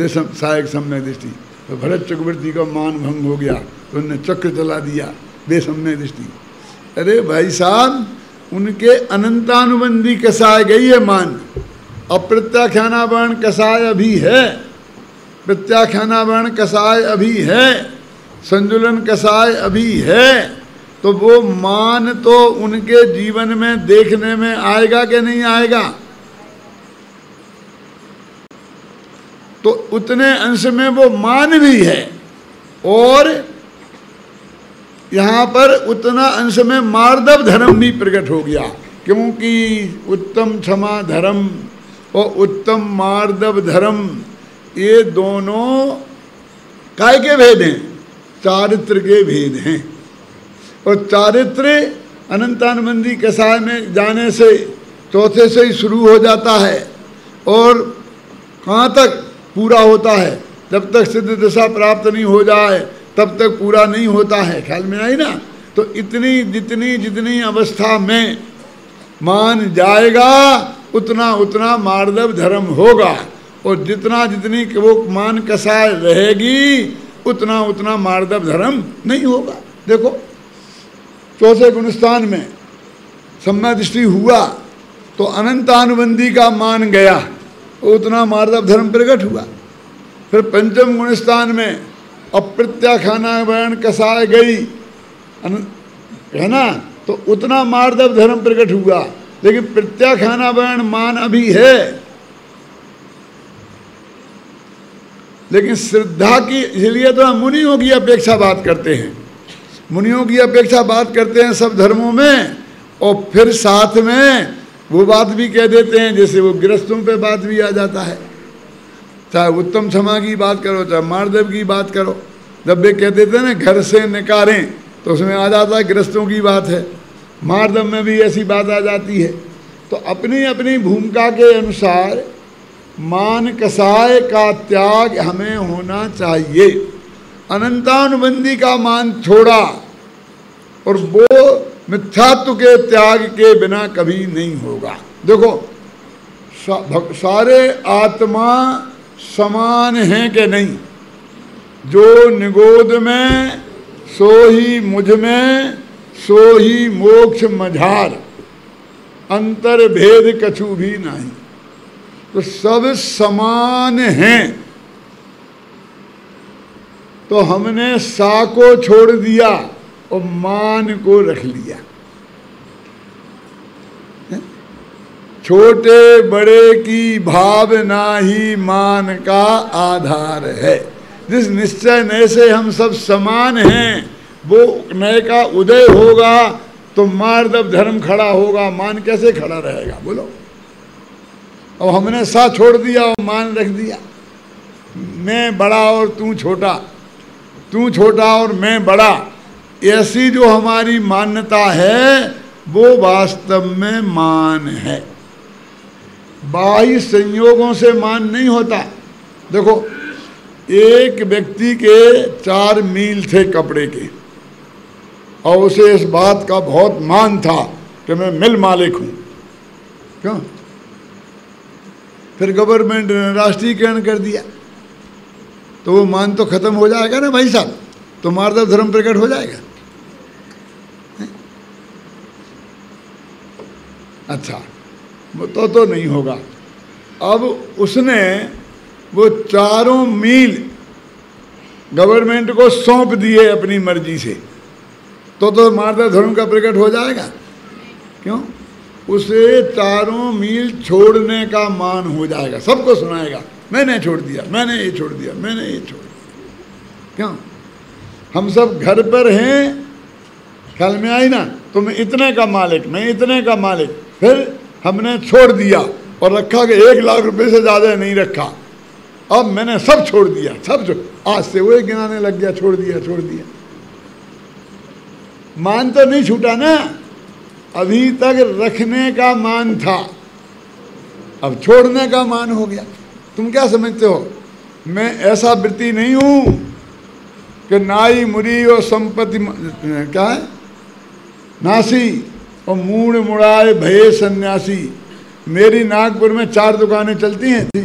S1: सहायक सम्यक दृष्टि, तो भरत चक्रवर्ती का मान भंग हो गया तो उन्होंने चक्र चला दिया बेसम्यक दृष्टि। अरे भाई साहब, उनके अनंतानुबंधी कसाय गई है मान। अप्रत्याख्यानावरण कसाय अभी है, प्रत्याख्यानावरण कसाय अभी है, संजुलन कसाय अभी है। तो वो मान तो उनके जीवन में देखने में आएगा कि नहीं आएगा? तो उतने अंश में वो मान भी है और यहाँ पर उतना अंश में मार्दव धर्म भी प्रकट हो गया। क्योंकि उत्तम क्षमा धर्म और उत्तम मार्दव धर्म ये दोनों काय के भेद हैं? चारित्र के भेद हैं। और चारित्र अनंतानुबंधी कसाय में जाने से चौथे से ही शुरू हो जाता है और कहाँ तक पूरा होता है? जब तक सिद्ध दशा प्राप्त नहीं हो जाए तब तक पूरा नहीं होता है। ख्याल में आई ना? तो इतनी जितनी जितनी अवस्था में मान जाएगा उतना उतना मार्दव धर्म होगा, और जितना जितनी वो मान कसाय रहेगी उतना उतना मार्दव धर्म नहीं होगा। देखो चौथे गुणस्थान में सम्य दृष्टि हुआ तो अनंतानुबंधी का मान गया, उतना मार्दव धर्म प्रकट हुआ। फिर पंचम गुणस्थान में अप्रत्याखाना वर्ण कसाय गई, है ना, तो उतना मार्दव धर्म प्रकट हुआ। लेकिन प्रत्याखाना वर्ण मान अभी है, लेकिन श्रद्धा की, इसलिए तो हम मुनियों की अपेक्षा बात करते हैं, मुनियों की अपेक्षा बात करते हैं सब धर्मों में, और फिर साथ में वो बात भी कह देते हैं, जैसे वो गृहस्थों पे बात भी आ जाता है, चाहे उत्तम क्षमा की बात करो चाहे मार्दव की बात करो। जब वे कह देते हैं ना घर से निकारें, तो उसमें आ जाता है गृहस्थों की बात है, मार्दव में भी ऐसी बात आ जाती है। तो अपनी अपनी भूमिका के अनुसार मान कसाय का त्याग हमें होना चाहिए। अनंतानुबंधी का मान छोड़ा, और वो मिथ्यात्व के त्याग के बिना कभी नहीं होगा। देखो सारे आत्मा समान हैं कि नहीं, जो निगोद में सो ही मुझ में सो ही मोक्ष मझार, अंतर भेद कछु भी नहीं। तो सब समान हैं, तो हमने सा को छोड़ दिया और मान को रख लिया। छोटे बड़े की भावना ही मान का आधार है। जिस निश्चय नए से हम सब समान हैं, वो नए का उदय होगा तो मार्दव धर्म खड़ा होगा, मान कैसे खड़ा रहेगा बोलो। और हमने सा छोड़ दिया और मान रख दिया, मैं बड़ा और तू छोटा, तू छोटा और मैं बड़ा, ऐसी जो हमारी मान्यता है वो वास्तव में मान है। बाह्य संयोगों से मान नहीं होता। देखो एक व्यक्ति के 4 मील थे कपड़े के, और उसे इस बात का बहुत मान था कि मैं मिल मालिक हूँ, क्यों? फिर गवर्नमेंट ने राष्ट्रीयकरण कर दिया, तो वो मान तो खत्म हो जाएगा ना भाई साहब, तो मार्दव धर्म प्रकट हो जाएगा। अच्छा, वो तो नहीं होगा। अब उसने वो 4 मील गवर्नमेंट को सौंप दिए अपनी मर्जी से, तो मार्दव धर्म का प्रकट हो जाएगा, क्यों? उसे 4 मील छोड़ने का मान हो जाएगा, सबको सुनाएगा मैंने छोड़ दिया, मैंने ये छोड़ दिया, मैंने ये छोड़ दिया। क्यों? हम सब घर पर हैं, ख्याल में आई ना, तो मैं इतने का मालिक, मैं इतने का मालिक, फिर हमने छोड़ दिया और रखा कि 1 लाख रुपए से ज़्यादा नहीं रखा, अब मैंने सब छोड़ दिया, सब आज से वो गिनाने लग गया, छोड़ दिया छोड़ दिया। मान तो नहीं छूटा ना, अभी तक रखने का मान था, अब छोड़ने का मान हो गया। तुम क्या समझते हो? मैं ऐसा वृत्ति नहीं हूं कि नाई मुरी और संपत्ति क्या है नासी और मूड मुड़ाए भये सन्यासी। मेरी नागपुर में 4 दुकानें चलती हैं थी,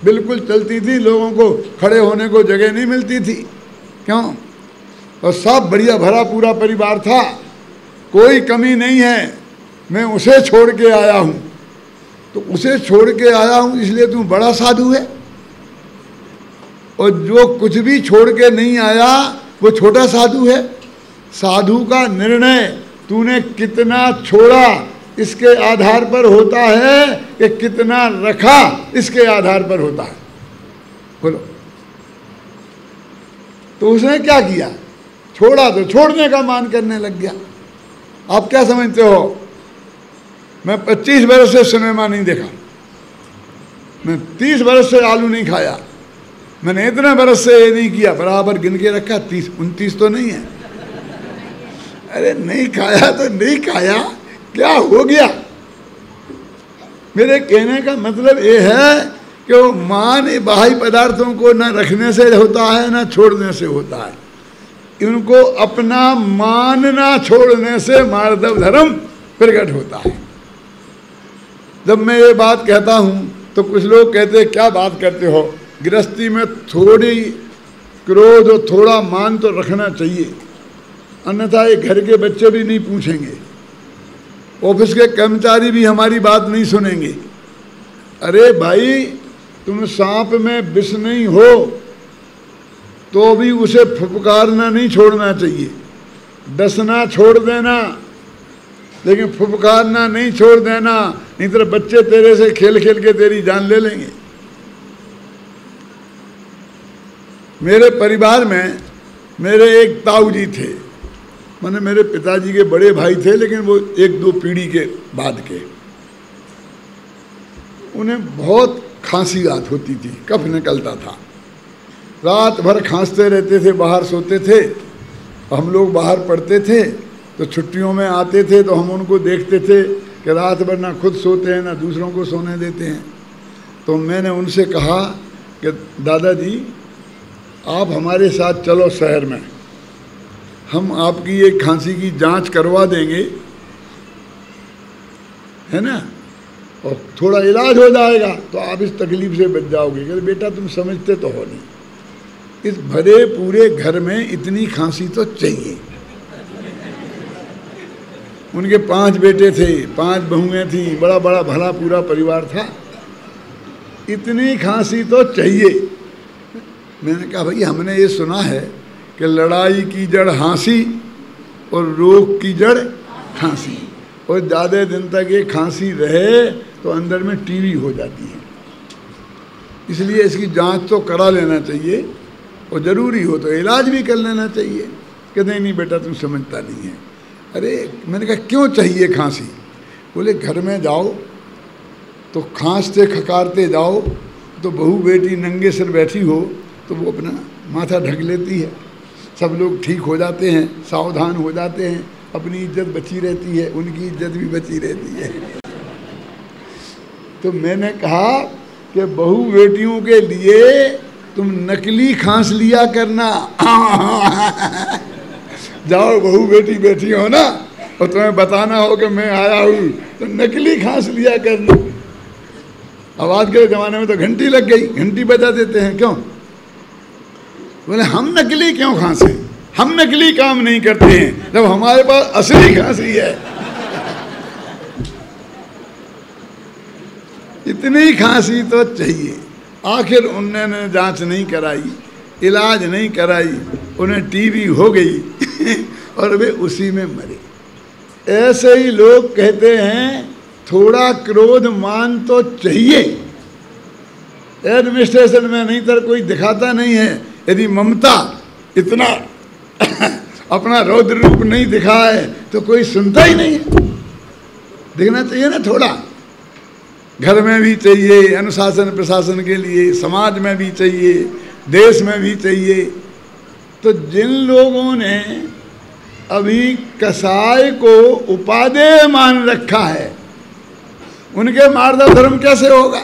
S1: बिल्कुल चलती थी, लोगों को खड़े होने को जगह नहीं मिलती थी, क्यों? और सब बढ़िया भरा पूरा परिवार था, कोई कमी नहीं है। मैं उसे छोड़ के आया हूँ, तो उसे छोड़ के आया हूँ इसलिए तू बड़ा साधु है, और जो कुछ भी छोड़ के नहीं आया वो छोटा साधु है। साधु का निर्णय तूने कितना छोड़ा इसके आधार पर होता है कि कितना रखा इसके आधार पर होता है, बोलो। तो उसने क्या किया? छोड़ा तो छोड़ने का मान करने लग गया। आप क्या समझते हो? मैं 25 बरस से सिनेमा नहीं देखा, मैं 30 बरस से आलू नहीं खाया, मैंने इतने बरस से ये नहीं किया, बराबर गिन के रखा, 30-29 तो नहीं है। अरे नहीं खाया तो नहीं खाया, क्या हो गया? मेरे कहने का मतलब ये है कि वो मान बाह्य पदार्थों को न रखने से होता है न छोड़ने से होता है, इनको अपना मान ना छोड़ने से मार्दव धर्म प्रकट होता है। जब मैं ये बात कहता हूँ तो कुछ लोग कहते हैं क्या बात करते हो, गृहस्थी में थोड़ी क्रोध और थोड़ा मान तो रखना चाहिए, अन्यथा ये घर के बच्चे भी नहीं पूछेंगे, ऑफिस के कर्मचारी भी हमारी बात नहीं सुनेंगे। अरे भाई, तुम सांप में विष नहीं हो तो भी उसे फुफकारना नहीं छोड़ना चाहिए, डसना छोड़ देना, लेकिन फुफकारना नहीं छोड़ देना, नहीं तो बच्चे तेरे से खेल खेल के तेरी जान ले लेंगे। मेरे परिवार में मेरे एक ताऊ जी थे, माने मेरे पिताजी के बड़े भाई थे, लेकिन वो एक दो पीढ़ी के बाद के। उन्हें बहुत खांसी आत होती थी, कफ निकलता था, रात भर खांसते रहते थे, बाहर सोते थे। हम लोग बाहर पढ़ते थे तो छुट्टियों में आते थे तो हम उनको देखते थे कि रात भर ना खुद सोते हैं ना दूसरों को सोने देते हैं। तो मैंने उनसे कहा कि दादाजी, आप हमारे साथ चलो शहर में, हम आपकी ये खांसी की जांच करवा देंगे, है ना, और थोड़ा इलाज हो जाएगा तो आप इस तकलीफ से बच जाओगे। कहते बेटा तुम समझते तो हो नहीं, इस भरे पूरे घर में इतनी खांसी तो चाहिए। उनके 5 बेटे थे, 5 बहुएं थीं, बड़ा बड़ा भला पूरा परिवार था, इतनी खांसी तो चाहिए। मैंने कहा भाई, हमने ये सुना है कि लड़ाई की जड़ हाँसी और रोग की जड़ खांसी, और ज़्यादा दिन तक ये खांसी रहे तो अंदर में टीवी हो जाती है, इसलिए इसकी जांच तो करा लेना चाहिए और ज़रूरी हो तो इलाज भी कर लेना चाहिए। कहते नहीं बेटा तुम समझता नहीं है। अरे मैंने कहा क्यों चाहिए खांसी? बोले घर में जाओ तो खांसते खकारते जाओ तो बहू बेटी नंगे सिर बैठी हो तो वो अपना माथा ढक लेती है, सब लोग ठीक हो जाते हैं, सावधान हो जाते हैं, अपनी इज्जत बची रहती है, उनकी इज्जत भी बची रहती है। तो मैंने कहा कि बहू बेटियों के लिए तुम नकली खांस लिया करना। जाओ बहू बेटी बैठी हो ना और तुम्हें बताना हो कि मैं आया हूँ तो नकली खांस लिया करना। अब आज के ज़माने में तो घंटी लग गई, घंटी बजा देते हैं, क्यों? बोले हम नकली क्यों खांसे, हम नकली काम नहीं करते हैं जब हमारे पास असली खांसी है। इतनी खांसी तो चाहिए। आखिर उन्होंने जांच नहीं कराई, इलाज नहीं कराई, उन्हें टीबी हो गई और वे उसी में मरे। ऐसे ही लोग कहते हैं थोड़ा क्रोध मान तो चाहिए, एडमिनिस्ट्रेशन में नहीं तो कोई दिखाता नहीं है। यदि ममता इतना अपना रौद्र रूप नहीं दिखाए तो कोई सुनता ही नहीं है। दिखना चाहिए ना थोड़ा, घर में भी चाहिए, अनुशासन प्रशासन के लिए, समाज में भी चाहिए, देश में भी चाहिए। तो जिन लोगों ने अभी कसाई को उपादेय मान रखा है उनके मार्ग धर्म कैसे होगा?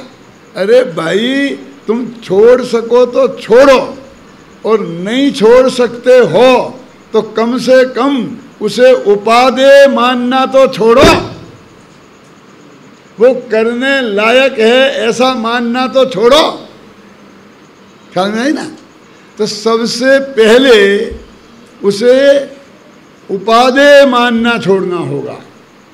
S1: अरे भाई तुम छोड़ सको तो छोड़ो, और नहीं छोड़ सकते हो तो कम से कम उसे उपादेय मानना तो छोड़ो, वो करने लायक है ऐसा मानना तो छोड़ो। ख्याल में आई ना? तो सबसे पहले उसे उपादेय मानना छोड़ना होगा,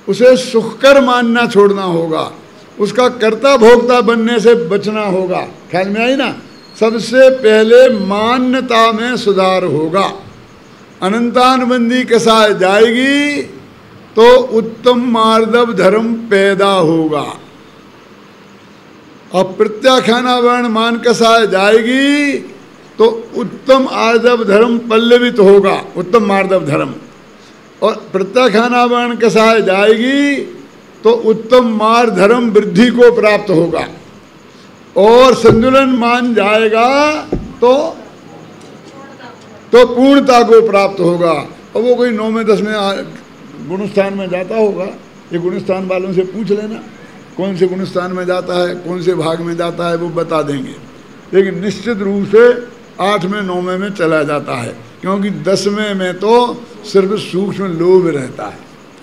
S1: उसे सुखकर मानना छोड़ना होगा, उसका कर्ता भोक्ता बनने से बचना होगा। ख्याल में आई ना? सबसे पहले मान्यता में सुधार होगा। अनंतानुबंधी कसाय जाएगी तो उत्तम मार्दव धर्म पैदा होगा, और प्रत्याख्याना वर्ण मान कसाय जाएगी तो उत्तम आर्दव धर्म पल्लवित होगा, उत्तम मार्दव धर्म। और प्रत्याख्याना वर्ण कसाय जाएगी तो उत्तम मार धर्म वृद्धि को प्राप्त होगा, और संतुलन मान जाएगा तो पूर्णता को प्राप्त होगा। और वो कोई 9 में 10 में गुणस्थान में जाता होगा, ये गुणस्थान वालों से पूछ लेना कौन से गुणस्थान में जाता है, कौन से भाग में जाता है, वो बता देंगे। लेकिन निश्चित रूप से 8 में 9 में चला जाता है, क्योंकि 10वें में तो सिर्फ सूक्ष्म लोभ रहता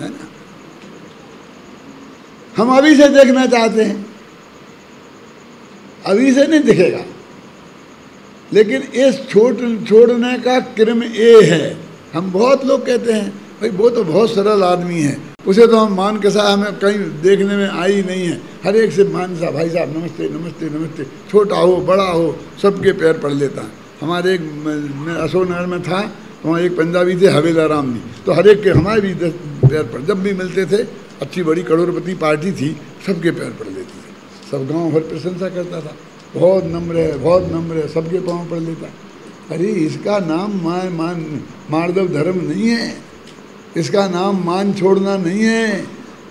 S1: है ना। हम अभी से देखना चाहते हैं, अभी से नहीं दिखेगा, लेकिन इस छोड़ने का क्रम ये है। हम बहुत लोग कहते हैं भाई वो तो बहुत सरल आदमी है, उसे तो हम मान के साथ हमें कहीं देखने में आई नहीं है, हर एक से मान सा भाई साहब नमस्ते नमस्ते नमस्ते, छोटा हो बड़ा हो सबके पैर पड़ लेता है। हमारे एक मैं अशोकनगर में था, वहाँ एक पंजाबी थे हवेलाराम जी, तो हर एक के हमारे भी 10 पैर पड़, जब भी मिलते थे, अच्छी बड़ी करोड़पति पार्टी थी, सबके पैर पड़ लेती थी, सब गाँव भर प्रशंसा करता था, बहुत नम्र है बहुत नम्र है, सबके पाँव पड़ लेता। अरे इसका नाम मार्दव धर्म नहीं है, इसका नाम मान छोड़ना नहीं है,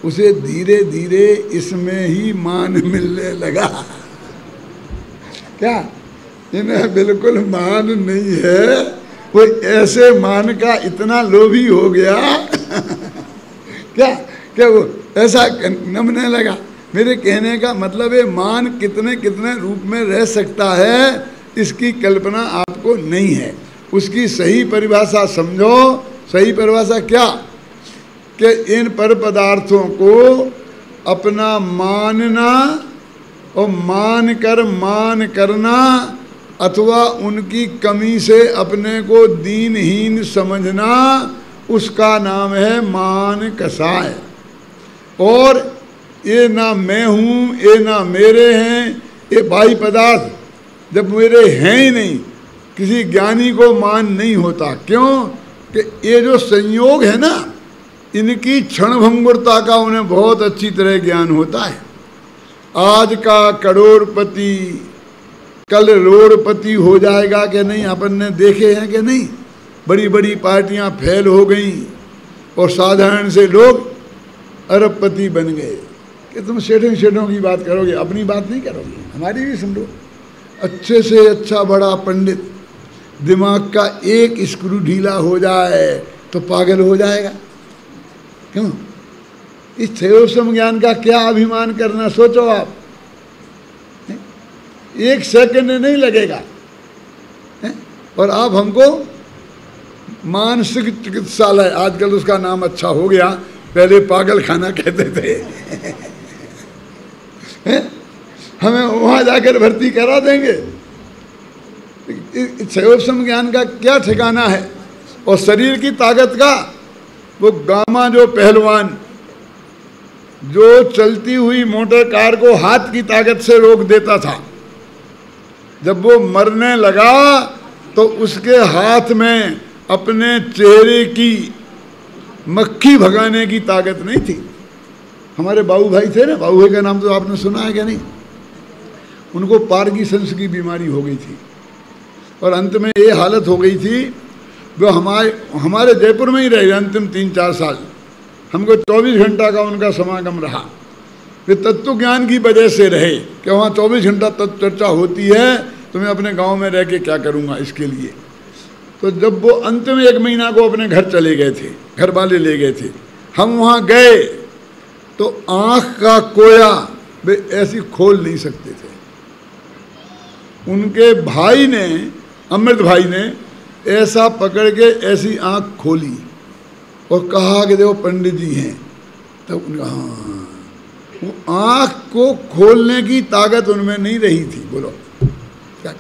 S1: उसे धीरे धीरे इसमें ही मान मिलने लगा। क्या इन्हें बिल्कुल मान नहीं है, वो ऐसे मान का इतना लोभी हो गया क्या वो ऐसा नमने लगा। मेरे कहने का मतलब है मान कितने कितने रूप में रह सकता है, इसकी कल्पना आपको नहीं है। उसकी सही परिभाषा समझो। सही परिभाषा क्या कि इन पर पदार्थों को अपना मानना और मान करना अथवा उनकी कमी से अपने को दीनहीन समझना, उसका नाम है मान कसाय। और ये ना मैं हूँ, ये ना मेरे हैं, ये बाह्य पदार्थ जब मेरे हैं ही नहीं, किसी ज्ञानी को मान नहीं होता। क्यों कि ये जो संयोग है ना, इनकी क्षणभंगुरता का उन्हें बहुत अच्छी तरह ज्ञान होता है। आज का करोड़पति कल रोड़पति हो जाएगा कि नहीं, अपन ने देखे हैं कि नहीं। बड़ी बड़ी पार्टियां फेल हो गई और साधारण से लोग अरबपति बन गए। कि तुम सेठों की बात करोगे, अपनी बात नहीं करोगे, हमारी भी सुन लो। अच्छे से अच्छा बड़ा पंडित, दिमाग का एक स्क्रू ढीला हो जाए तो पागल हो जाएगा। क्यों? इस क्षयोसम ज्ञान का क्या अभिमान करना, सोचो आप। एक सेकंड नहीं लगेगा और आप हमको मानसिक चिकित्सालय, आजकल उसका नाम अच्छा हो गया, पहले पागल खाना कहते थे हमें वहां जाकर भर्ती करा देंगे। क्षयोपशम ज्ञान का क्या ठिकाना है। और शरीर की ताकत का वो गामा जो पहलवान जो चलती हुई मोटर कार को हाथ की ताकत से रोक देता था, जब वो मरने लगा तो उसके हाथ में अपने चेहरे की मक्खी भगाने की ताकत नहीं थी। हमारे बाबू भाई थे ना, बाबू भाई का नाम तो आपने सुना है क्या नहीं। उनको पार्किंसंस की बीमारी हो गई थी और अंत में ये हालत हो गई थी, वो हमारे जयपुर में ही रहे अंतिम 3-4 साल। हमको 24 घंटा का उनका समागम रहा। वे तत्व ज्ञान की वजह से रहे कि वहाँ 24 घंटा तत्व चर्चा होती है, तो मैं अपने गांव में रह के क्या करूँगा इसके लिए। तो जब वो अंत में 1 महीना को अपने घर चले गए थे, घर वाले ले गए थे, हम वहाँ गए तो आँख का कोया वे ऐसी खोल नहीं सकते थे। उनके भाई ने, अमृत भाई ने ऐसा पकड़ के ऐसी आँख खोली और कहा कि देखो पंडित जी हैं। तब उनका हाँ, वो आँख को खोलने की ताकत उनमें नहीं रही थी। बोलो क्या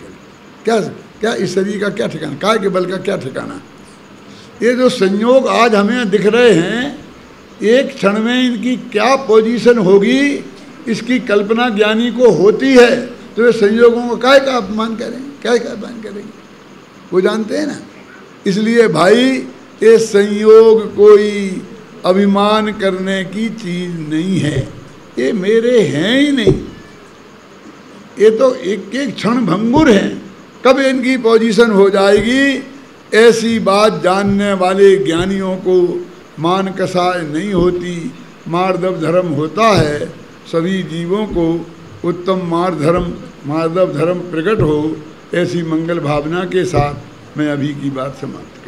S1: क्या क्या इस शरीर का क्या ठिकाना, काय के बल का क्या ठिकाना। ये जो संयोग आज हमें दिख रहे हैं, एक क्षण में इनकी क्या पोजीशन होगी, इसकी कल्पना ज्ञानी को होती है। तो ये संयोगों को काय का अपमान करेंगे, क्या का अपमान करेंगे, वो जानते हैं ना। इसलिए भाई ये संयोग कोई अभिमान करने की चीज नहीं है, ये मेरे हैं ही नहीं, ये तो एक एक क्षण भंगुर हैं। कब इनकी पोजीशन हो जाएगी, ऐसी बात जानने वाले ज्ञानियों को मान कसाय नहीं होती, मार्दव धर्म होता है। सभी जीवों को उत्तम मार्दव धर्म प्रकट हो, ऐसी मंगल भावना के साथ मैं अभी की बात समाप्त